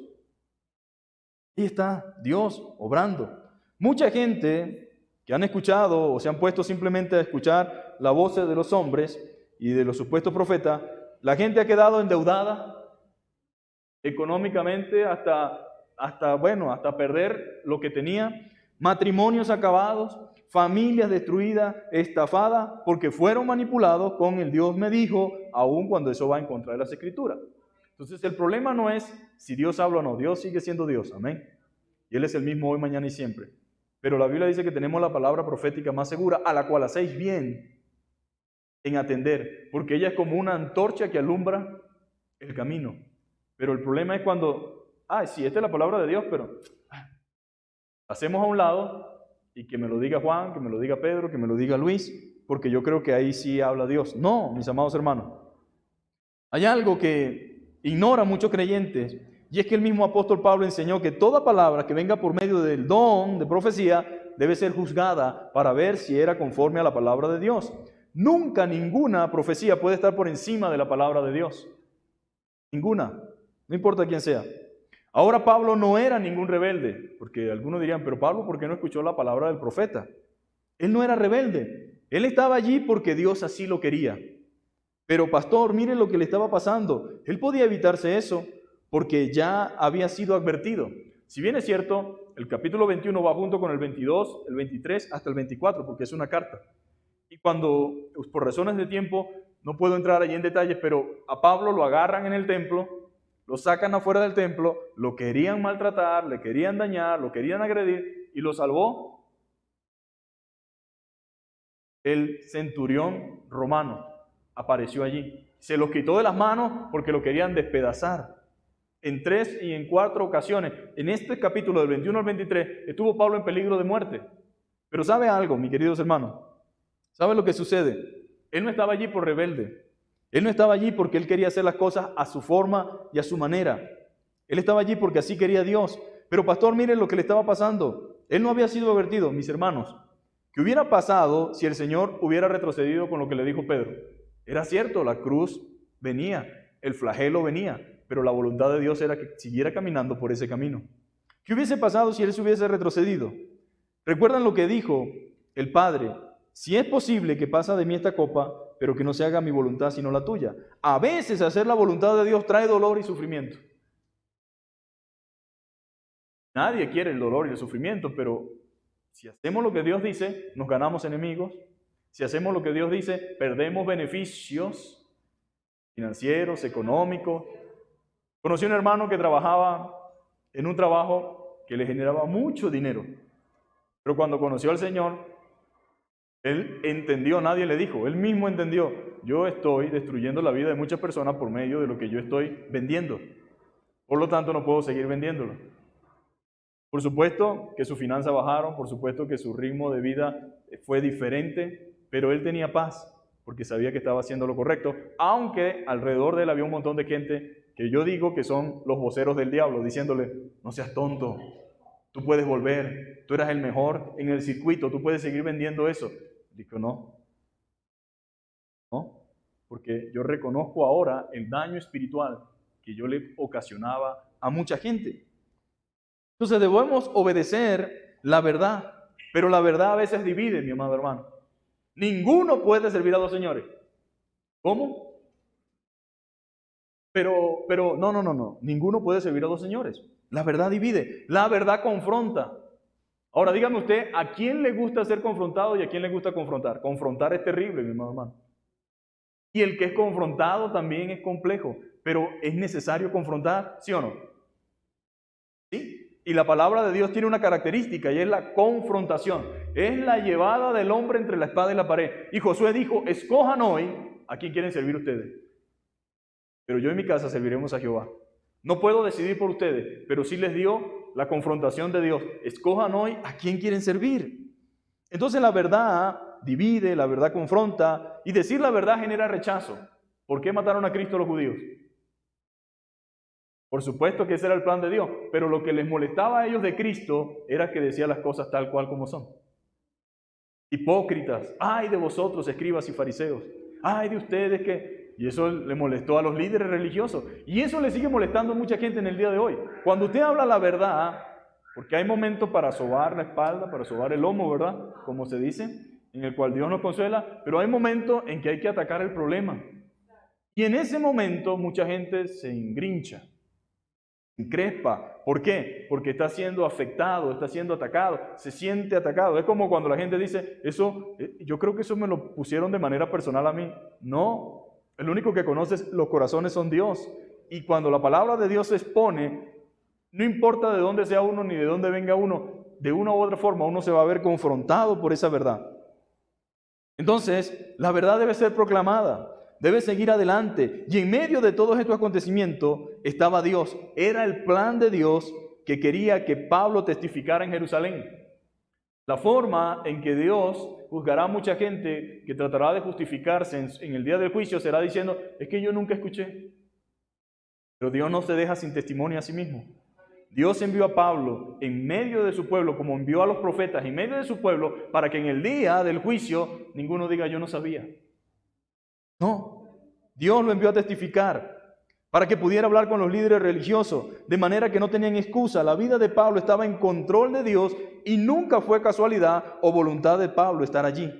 Ahí está Dios obrando. Mucha gente que han escuchado o se han puesto simplemente a escuchar la voz de los hombres y de los supuestos profetas, la gente ha quedado endeudada económicamente hasta perder lo que tenía, matrimonios acabados, familias destruidas, estafadas, porque fueron manipulados con el Dios me dijo, aun cuando eso va en contra de las Escrituras. Entonces el problema no es si Dios habla o no, Dios sigue siendo Dios, amén. Y Él es el mismo hoy, mañana y siempre. Pero la Biblia dice que tenemos la palabra profética más segura, a la cual hacéis bien en atender, porque ella es como una antorcha que alumbra el camino. Pero el problema es cuando, sí, esta es la palabra de Dios, pero hacemos a un lado y que me lo diga Juan, que me lo diga Pedro, que me lo diga Luis, porque yo creo que ahí sí habla Dios. No, mis amados hermanos. Hay algo que ignora muchos creyentes, y es que el mismo apóstol Pablo enseñó que toda palabra que venga por medio del don de profecía debe ser juzgada para ver si era conforme a la palabra de Dios. Nunca ninguna profecía puede estar por encima de la palabra de Dios. Ninguna. No importa quién sea. Ahora Pablo no era ningún rebelde, porque algunos dirían, pero Pablo, ¿por qué no escuchó la palabra del profeta? Él no era rebelde. Él estaba allí porque Dios así lo quería. Pero pastor, mire lo que le estaba pasando. Él podía evitarse eso porque ya había sido advertido. Si bien es cierto, el capítulo 21 va junto con el 22, el 23 hasta el 24, porque es una carta. Y cuando, por razones de tiempo, no puedo entrar allí en detalles, pero a Pablo lo agarran en el templo, lo sacan afuera del templo, lo querían maltratar, le querían dañar, lo querían agredir, y lo salvó el centurión romano. Apareció allí. Se los quitó de las manos porque lo querían despedazar. En 3 y en 4 ocasiones, en este capítulo del 21 al 23, estuvo Pablo en peligro de muerte. Pero ¿sabe algo, mis queridos hermanos? ¿Sabe lo que sucede? Él no estaba allí por rebelde. Él no estaba allí porque él quería hacer las cosas a su forma y a su manera. Él estaba allí porque así quería Dios. Pero pastor, miren lo que le estaba pasando. Él no había sido advertido, mis hermanos. ¿Qué hubiera pasado si el Señor hubiera retrocedido con lo que le dijo Pedro? Era cierto, la cruz venía, el flagelo venía, pero la voluntad de Dios era que siguiera caminando por ese camino. ¿Qué hubiese pasado si él se hubiese retrocedido? ¿Recuerdan lo que dijo el Padre? Si es posible que pase de mí esta copa, pero que no se haga mi voluntad sino la tuya. A veces hacer la voluntad de Dios trae dolor y sufrimiento. Nadie quiere el dolor y el sufrimiento, pero si hacemos lo que Dios dice, nos ganamos enemigos. Si hacemos lo que Dios dice, perdemos beneficios financieros, económicos. Conocí a un hermano que trabajaba en un trabajo que le generaba mucho dinero, pero cuando conoció al Señor, él entendió, nadie le dijo, él mismo entendió, yo estoy destruyendo la vida de muchas personas por medio de lo que yo estoy vendiendo. Por lo tanto, no puedo seguir vendiéndolo. Por supuesto que sus finanzas bajaron, por supuesto que su ritmo de vida fue diferente, pero él tenía paz porque sabía que estaba haciendo lo correcto, aunque alrededor de él había un montón de gente que yo digo que son los voceros del diablo, diciéndole, no seas tonto, tú puedes volver, tú eras el mejor en el circuito, tú puedes seguir vendiendo eso. Dijo, no, porque yo reconozco ahora el daño espiritual que yo le ocasionaba a mucha gente. Entonces debemos obedecer la verdad, pero la verdad a veces divide, mi amado hermano. Ninguno puede servir a dos señores. ¿Cómo? pero, no. Ninguno puede servir a dos señores. La verdad divide, la verdad confronta. Ahora dígame usted, ¿a quién le gusta ser confrontado y a quién le gusta confrontar? Confrontar es terrible, mi hermano. Y el que es confrontado también es complejo, pero es necesario confrontar, ¿sí o no? ¿Sí? Y la palabra de Dios tiene una característica y es la confrontación. Es la llevada del hombre entre la espada y la pared. Y Josué dijo, escojan hoy a quién quieren servir ustedes. Pero yo en mi casa serviremos a Jehová. No puedo decidir por ustedes, pero sí les dio la confrontación de Dios. Escojan hoy a quién quieren servir. Entonces la verdad divide, la verdad confronta, y decir la verdad genera rechazo. ¿Por qué mataron a Cristo los judíos? Por supuesto que ese era el plan de Dios, pero lo que les molestaba a ellos de Cristo era que decía las cosas tal cual como son. Hipócritas, ay de vosotros, escribas y fariseos, ay de ustedes que... Y eso le molestó a los líderes religiosos. Y eso le sigue molestando a mucha gente en el día de hoy. Cuando usted habla la verdad, porque hay momentos para sobar la espalda, para sobar el lomo, ¿verdad? Como se dice, en el cual Dios nos consuela, pero hay momentos en que hay que atacar el problema. Y en ese momento mucha gente se engrincha, se encrespa. ¿Por qué? Porque está siendo afectado, está siendo atacado, se siente atacado. Es como cuando la gente dice, eso, yo creo que eso me lo pusieron de manera personal a mí. No. El único que conoce los corazones son Dios. Y cuando la palabra de Dios se expone, no importa de dónde sea uno ni de dónde venga uno, de una u otra forma uno se va a ver confrontado por esa verdad. Entonces, la verdad debe ser proclamada, debe seguir adelante. Y en medio de todos estos acontecimientos estaba Dios. Era el plan de Dios que quería que Pablo testificara en Jerusalén. La forma en que Dios juzgará a mucha gente que tratará de justificarse en el día del juicio será diciendo, es que yo nunca escuché. Pero Dios no se deja sin testimonio a sí mismo. Dios envió a Pablo en medio de su pueblo, como envió a los profetas en medio de su pueblo, para que en el día del juicio ninguno diga, yo no sabía. No, Dios lo envió a testificar para que pudiera hablar con los líderes religiosos, de manera que no tenían excusa. La vida de Pablo estaba en control de Dios y nunca fue casualidad o voluntad de Pablo estar allí,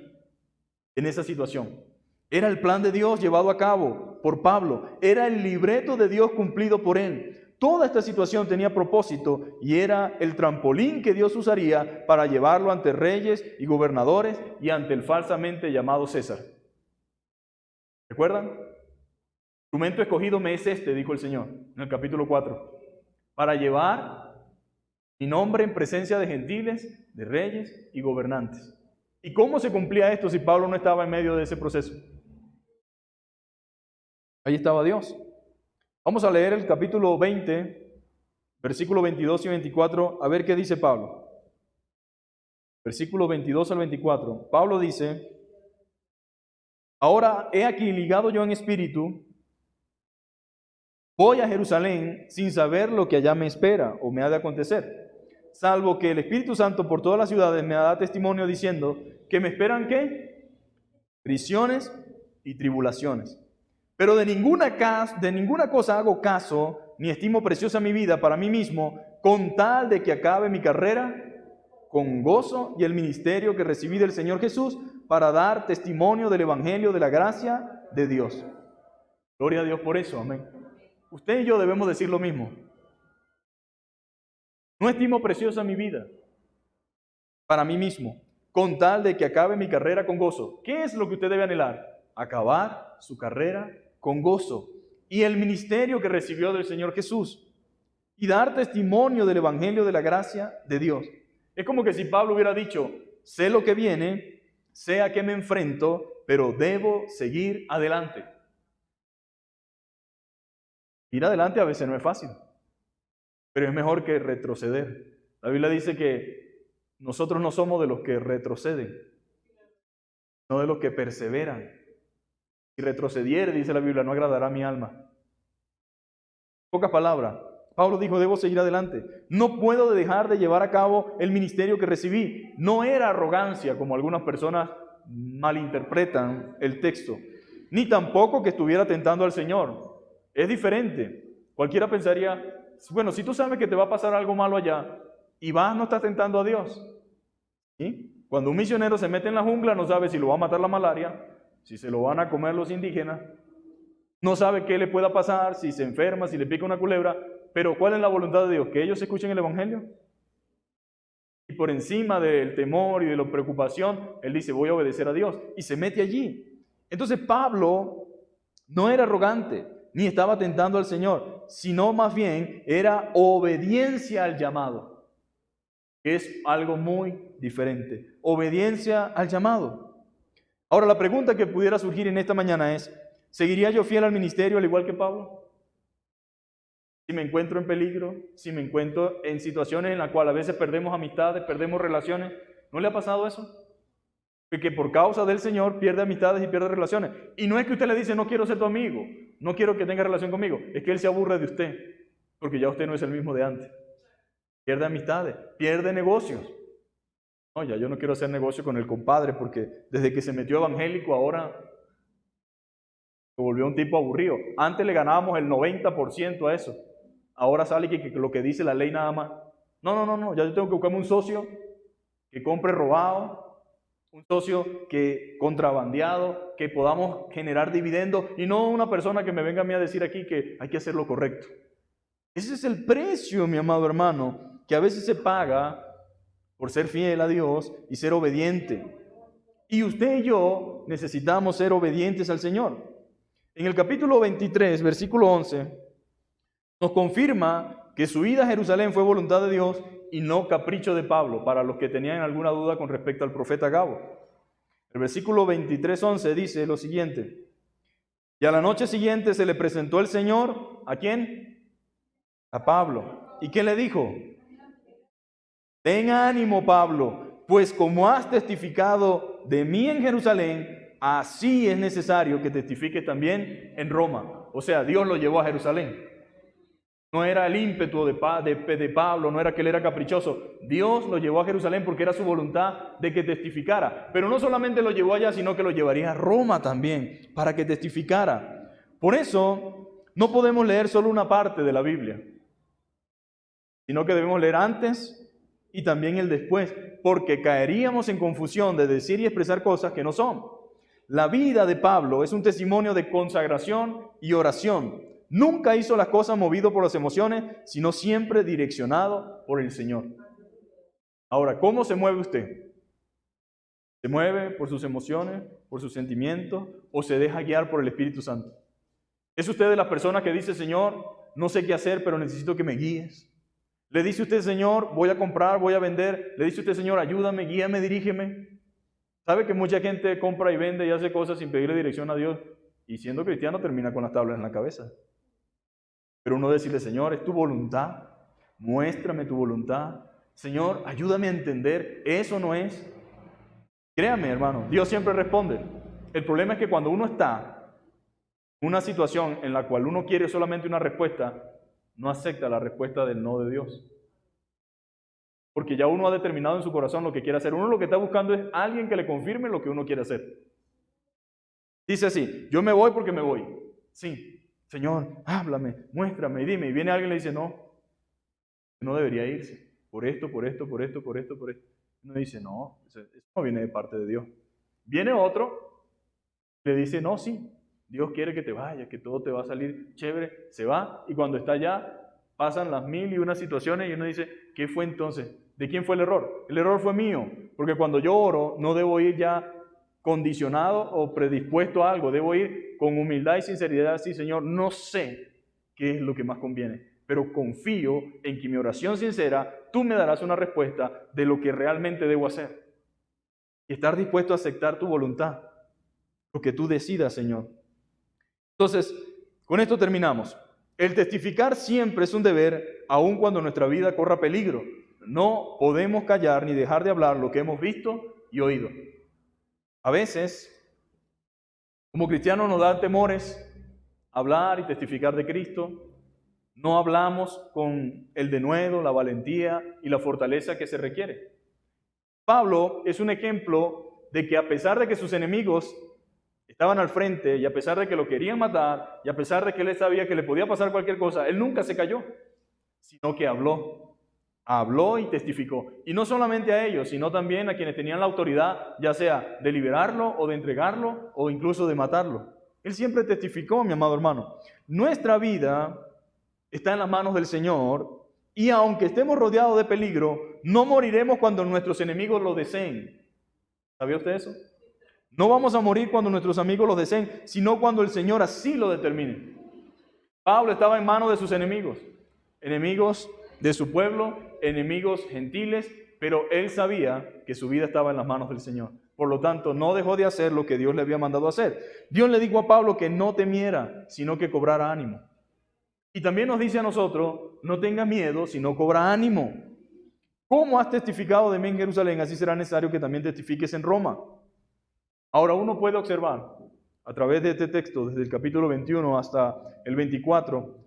en esa situación. Era el plan de Dios llevado a cabo por Pablo, era el libreto de Dios cumplido por él. Toda esta situación tenía propósito y era el trampolín que Dios usaría para llevarlo ante reyes y gobernadores y ante el falsamente llamado César. ¿Recuerdan? Instrumento escogido me es este, dijo el Señor en el capítulo 4, para llevar mi nombre en presencia de gentiles, de reyes y gobernantes. ¿Y cómo se cumplía esto si Pablo no estaba en medio de ese proceso? Ahí estaba Dios. Vamos a leer el capítulo 20, versículos 22 y 24, a ver qué dice Pablo. Versículos 22 al 24. Pablo dice, ahora he aquí ligado yo en espíritu, voy a Jerusalén sin saber lo que allá me espera o me ha de acontecer, salvo que el Espíritu Santo por todas las ciudades me da testimonio diciendo que me esperan ¿qué? Prisiones y tribulaciones. Pero de ninguna cosa hago caso, ni estimo preciosa mi vida para mí mismo, con tal de que acabe mi carrera con gozo y el ministerio que recibí del Señor Jesús para dar testimonio del Evangelio de la gracia de Dios. Gloria a Dios por eso, amén. Usted y yo debemos decir lo mismo. No estimo preciosa mi vida para mí mismo, con tal de que acabe mi carrera con gozo. ¿Qué es lo que usted debe anhelar? Acabar su carrera con gozo y el ministerio que recibió del Señor Jesús y dar testimonio del Evangelio de la gracia de Dios. Es como que si Pablo hubiera dicho, sé lo que viene, sé a qué me enfrento, pero debo seguir adelante. Ir adelante a veces no es fácil, pero es mejor que retroceder. La Biblia dice que nosotros no somos de los que retroceden, no de los que perseveran. Si retrocediere, dice la Biblia, no agradará a mi alma. En pocas palabras, Pablo dijo, debo seguir adelante. No puedo dejar de llevar a cabo el ministerio que recibí. No era arrogancia, como algunas personas malinterpretan el texto, ni tampoco que estuviera tentando al Señor. Es diferente. Cualquiera pensaría, bueno, si tú sabes que te va a pasar algo malo allá y vas, no estás tentando a Dios. ¿Sí? Cuando un misionero se mete en la jungla, no sabe si lo va a matar la malaria, si se lo van a comer los indígenas, no sabe qué le pueda pasar, si se enferma, si le pica una culebra, pero ¿cuál es la voluntad de Dios? Que ellos escuchen el Evangelio. Y por encima del temor y de la preocupación, él dice, voy a obedecer a Dios, y se mete allí. Entonces Pablo no era arrogante, ni estaba tentando al Señor, sino más bien era obediencia al llamado, que es algo muy diferente. Obediencia al llamado. Ahora, la pregunta que pudiera surgir en esta mañana es, ¿seguiría yo fiel al ministerio al igual que Pablo? Si me encuentro en peligro, si me encuentro en situaciones en las cuales a veces perdemos amistades, perdemos relaciones, ¿no le ha pasado eso? Que por causa del Señor pierde amistades y pierde relaciones. Y no es que usted le dice, no quiero ser tu amigo, no quiero que tenga relación conmigo, es que Él se aburre de usted, porque ya usted no es el mismo de antes. Pierde amistades, pierde negocios. No, ya yo no quiero hacer negocio con el compadre, porque desde que se metió evangélico ahora se volvió un tipo aburrido. Antes le ganábamos el 90% a eso. Ahora sale que lo que dice la ley nada más. No, ya yo tengo que buscarme un socio que compre robado, un socio que contrabandeado, que podamos generar dividendos, y no una persona que me venga a mí a decir aquí que hay que hacer lo correcto. Ese es el precio, mi amado hermano, que a veces se paga por ser fiel a Dios y ser obediente. Y usted y yo necesitamos ser obedientes al Señor. En el capítulo 23, versículo 11, nos confirma que su ida a Jerusalén fue voluntad de Dios y no capricho de Pablo, para los que tenían alguna duda con respecto al profeta Gabo. El versículo 23:11 dice lo siguiente: y a la noche siguiente se le presentó el Señor, ¿a quién? A Pablo. ¿Y qué le dijo? Ten ánimo, Pablo, pues como has testificado de mí en Jerusalén, así es necesario que testifiques también en Roma. O sea, Dios lo llevó a Jerusalén. No era el ímpetu de Pablo, no era que él era caprichoso. Dios lo llevó a Jerusalén porque era su voluntad de que testificara. Pero no solamente lo llevó allá, sino que lo llevaría a Roma también, para que testificara. Por eso, no podemos leer solo una parte de la Biblia, sino que debemos leer antes y también el después, porque caeríamos en confusión de decir y expresar cosas que no son. La vida de Pablo es un testimonio de consagración y oración. Nunca hizo las cosas movido por las emociones, sino siempre direccionado por el Señor. Ahora, ¿cómo se mueve usted? ¿Se mueve por sus emociones, por sus sentimientos, o se deja guiar por el Espíritu Santo? ¿Es usted de las personas que dice, Señor, no sé qué hacer, pero necesito que me guíes? ¿Le dice usted, Señor, voy a comprar, voy a vender? ¿Le dice usted, Señor, ayúdame, guíame, dirígeme? ¿Sabe que mucha gente compra y vende y hace cosas sin pedirle dirección a Dios? Y siendo cristiano termina con las tablas en la cabeza. Pero uno decirle, Señor, es tu voluntad, muéstrame tu voluntad. Señor, ayúdame a entender, eso no es. Créame, hermano, Dios siempre responde. El problema es que cuando uno está en una situación en la cual uno quiere solamente una respuesta, no acepta la respuesta del no de Dios. Porque ya uno ha determinado en su corazón lo que quiere hacer. Uno lo que está buscando es alguien que le confirme lo que uno quiere hacer. Dice así, yo me voy porque me voy. Sí. Señor, háblame, muéstrame y dime. Y viene alguien y le dice, no debería irse. Por esto. Uno dice, no, eso no viene de parte de Dios. Viene otro, le dice, no, sí, Dios quiere que te vayas, que todo te va a salir chévere. Se va y cuando está allá, pasan las 1001 situaciones y uno dice, ¿qué fue entonces? ¿De quién fue el error? El error fue mío, porque cuando yo oro, no debo ir ya condicionado o predispuesto a algo, debo ir con humildad y sinceridad, sí, Señor, no sé qué es lo que más conviene, pero confío en que mi oración sincera, tú me darás una respuesta de lo que realmente debo hacer. Y estar dispuesto a aceptar tu voluntad, lo que tú decidas, Señor. Entonces, con esto terminamos. El testificar siempre es un deber, aun cuando nuestra vida corra peligro. No podemos callar ni dejar de hablar lo que hemos visto y oído. A veces, como cristianos nos dan temores hablar y testificar de Cristo. No hablamos con el denuedo, la valentía y la fortaleza que se requiere. Pablo es un ejemplo de que a pesar de que sus enemigos estaban al frente y a pesar de que lo querían matar y a pesar de que él sabía que le podía pasar cualquier cosa, él nunca se cayó, sino que habló y testificó. Y no solamente a ellos, sino también a quienes tenían la autoridad, ya sea de liberarlo o de entregarlo o incluso de matarlo. Él siempre testificó, mi amado hermano. Nuestra vida está en las manos del Señor y aunque estemos rodeados de peligro, no moriremos cuando nuestros enemigos lo deseen. ¿Sabía usted eso? No vamos a morir cuando nuestros amigos lo deseen, sino cuando el Señor así lo determine. Pablo estaba en manos de sus enemigos, enemigos de su pueblo, enemigos gentiles, pero él sabía que su vida estaba en las manos del Señor. Por lo tanto, no dejó de hacer lo que Dios le había mandado hacer. Dios le dijo a Pablo que no temiera, sino que cobrara ánimo. Y también nos dice a nosotros, no tengas miedo, sino cobra ánimo. ¿Cómo has testificado de mí en Jerusalén? Así será necesario que también testifiques en Roma. Ahora uno puede observar a través de este texto, desde el capítulo 21 hasta el 24,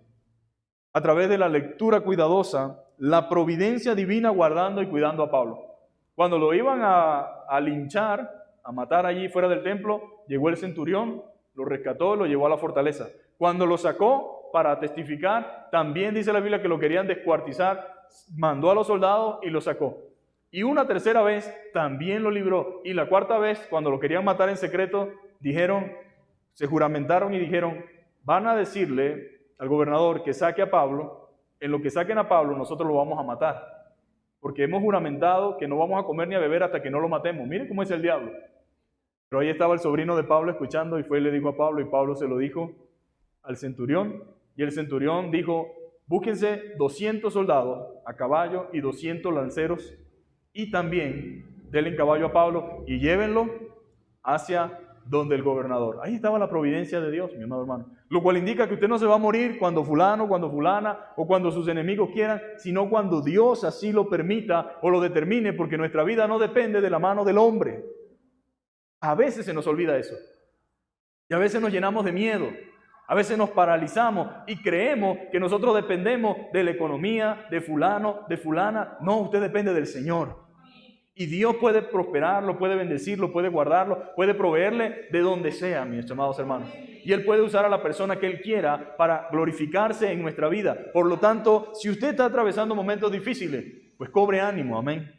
a través de la lectura cuidadosa, la providencia divina guardando y cuidando a Pablo. Cuando lo iban a linchar, a matar allí fuera del templo, llegó el centurión, lo rescató y lo llevó a la fortaleza. Cuando lo sacó para testificar, también dice la Biblia que lo querían descuartizar, mandó a los soldados y lo sacó. Y una tercera vez también lo libró. Y la cuarta vez, cuando lo querían matar en secreto, se juramentaron y dijeron, van a decirle al gobernador que saque a Pablo, en lo que saquen a Pablo nosotros lo vamos a matar. Porque hemos juramentado que no vamos a comer ni a beber hasta que no lo matemos. Miren cómo es el diablo. Pero ahí estaba el sobrino de Pablo escuchando y fue y le dijo a Pablo y Pablo se lo dijo al centurión. Y el centurión dijo, búsquense 200 soldados a caballo y 200 lanceros y también denle caballo a Pablo y llévenlo hacia donde el gobernador. Ahí estaba la providencia de Dios, mi amado hermano. Lo cual indica que usted no se va a morir cuando fulano, cuando fulana o cuando sus enemigos quieran, sino cuando Dios así lo permita o lo determine, porque nuestra vida no depende de la mano del hombre. A veces se nos olvida eso. Y a veces nos llenamos de miedo. A veces nos paralizamos y creemos que nosotros dependemos de la economía, de fulano, de fulana. No, usted depende del Señor. Y Dios puede prosperarlo, puede bendecirlo, puede guardarlo, puede proveerle de donde sea, mis amados hermanos. Y Él puede usar a la persona que Él quiera para glorificarse en nuestra vida. Por lo tanto, si usted está atravesando momentos difíciles, pues cobre ánimo, amén.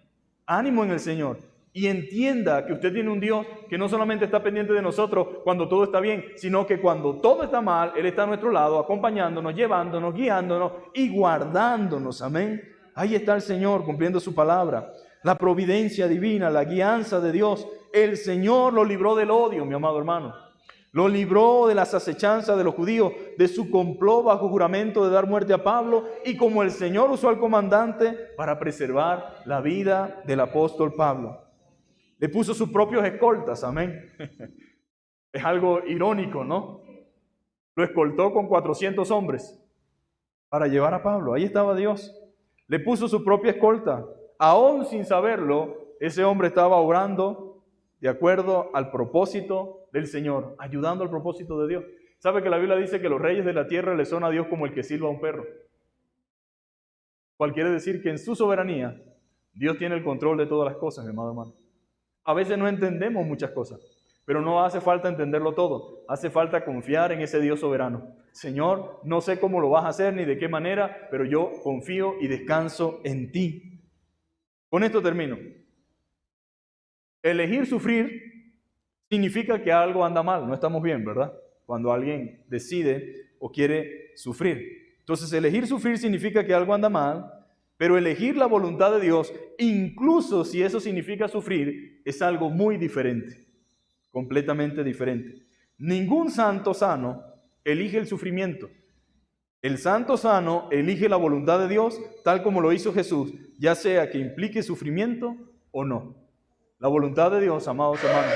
Ánimo en el Señor. Y entienda que usted tiene un Dios que no solamente está pendiente de nosotros cuando todo está bien, sino que cuando todo está mal, Él está a nuestro lado, acompañándonos, llevándonos, guiándonos y guardándonos, amén. Ahí está el Señor cumpliendo su palabra. La providencia divina, la guianza de Dios. El Señor lo libró del odio, mi amado hermano. Lo libró de las acechanzas de los judíos, de su complot bajo juramento de dar muerte a Pablo, y como el Señor usó al comandante para preservar la vida del apóstol Pablo. Le puso sus propios escoltas, amén. Es algo irónico, ¿no? Lo escoltó con 400 hombres para llevar a Pablo. Ahí estaba Dios. Le puso su propia escolta. Aún sin saberlo, ese hombre estaba obrando de acuerdo al propósito del Señor, ayudando al propósito de Dios. ¿Sabe que la Biblia dice que los reyes de la tierra le son a Dios como el que silba a un perro? Cual quiere decir que en su soberanía, Dios tiene el control de todas las cosas, mi amado hermano. A veces no entendemos muchas cosas, pero no hace falta entenderlo todo. Hace falta confiar en ese Dios soberano. Señor, no sé cómo lo vas a hacer ni de qué manera, pero yo confío y descanso en ti. Con esto termino. Elegir sufrir significa que algo anda mal, no estamos bien, ¿verdad? Cuando alguien decide o quiere sufrir. Entonces, elegir sufrir significa que algo anda mal, pero elegir la voluntad de Dios, incluso si eso significa sufrir, es algo muy diferente, completamente diferente. Ningún santo sano elige el sufrimiento. El santo sano elige la voluntad de Dios, tal como lo hizo Jesús, ya sea que implique sufrimiento o no. La voluntad de Dios, amados hermanos,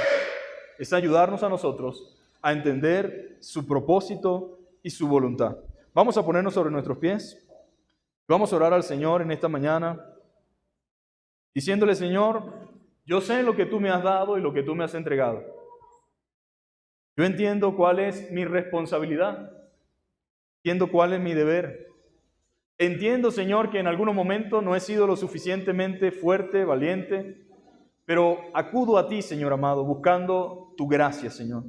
es ayudarnos a nosotros a entender su propósito y su voluntad. Vamos a ponernos sobre nuestros pies. Vamos a orar al Señor en esta mañana, diciéndole, Señor, yo sé lo que tú me has dado y lo que tú me has entregado. Yo entiendo cuál es mi responsabilidad. Entiendo cuál es mi deber. Entiendo, Señor, que en algunos momentos no he sido lo suficientemente fuerte, valiente, pero acudo a ti, Señor amado, buscando tu gracia, Señor.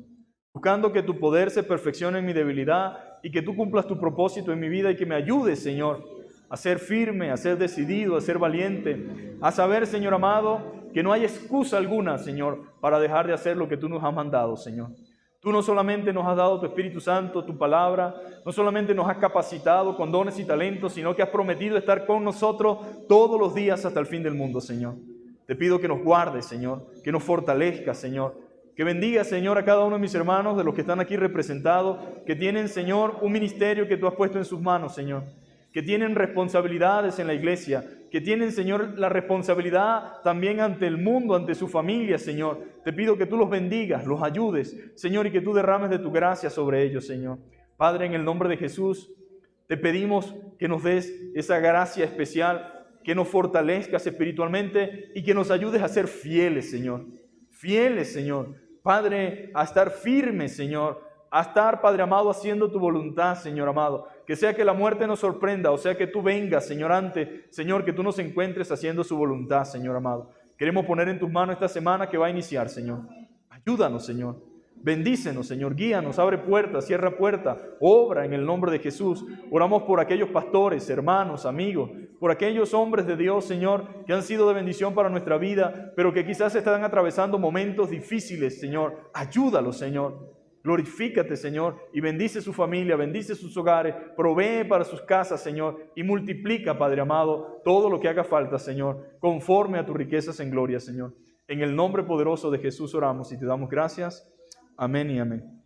Buscando que tu poder se perfeccione en mi debilidad y que tú cumplas tu propósito en mi vida y que me ayudes, Señor, a ser firme, a ser decidido, a ser valiente, a saber, Señor amado, que no hay excusa alguna, Señor, para dejar de hacer lo que tú nos has mandado, Señor. Tú no solamente nos has dado tu Espíritu Santo, tu palabra, no solamente nos has capacitado con dones y talentos, sino que has prometido estar con nosotros todos los días hasta el fin del mundo, Señor. Te pido que nos guardes, Señor, que nos fortalezcas, Señor, que bendiga, Señor, a cada uno de mis hermanos, de los que están aquí representados, que tienen, Señor, un ministerio que tú has puesto en sus manos, Señor, que tienen responsabilidades en la iglesia, que tienen, Señor, la responsabilidad también ante el mundo, ante su familia, Señor. Te pido que tú los bendigas, los ayudes, Señor, y que tú derrames de tu gracia sobre ellos, Señor. Padre, en el nombre de Jesús, te pedimos que nos des esa gracia especial, que nos fortalezcas espiritualmente y que nos ayudes a ser fieles, Señor. Fieles, Señor. Padre, a estar firmes, Señor. A estar, Padre amado, haciendo tu voluntad, Señor amado. Que sea que la muerte nos sorprenda, o sea que tú vengas, Señor, antes, Señor, que tú nos encuentres haciendo su voluntad, Señor amado. Queremos poner en tus manos esta semana que va a iniciar, Señor. Ayúdanos, Señor. Bendícenos, Señor. Guíanos, abre puertas, cierra puertas. Obra en el nombre de Jesús. Oramos por aquellos pastores, hermanos, amigos, por aquellos hombres de Dios, Señor, que han sido de bendición para nuestra vida, pero que quizás están atravesando momentos difíciles, Señor. Ayúdalos, Señor. Glorifícate, Señor, y bendice su familia, bendice sus hogares, provee para sus casas, Señor, y multiplica, Padre amado, todo lo que haga falta, Señor, conforme a tus riquezas en gloria, Señor. En el nombre poderoso de Jesús oramos y te damos gracias. Amén y amén.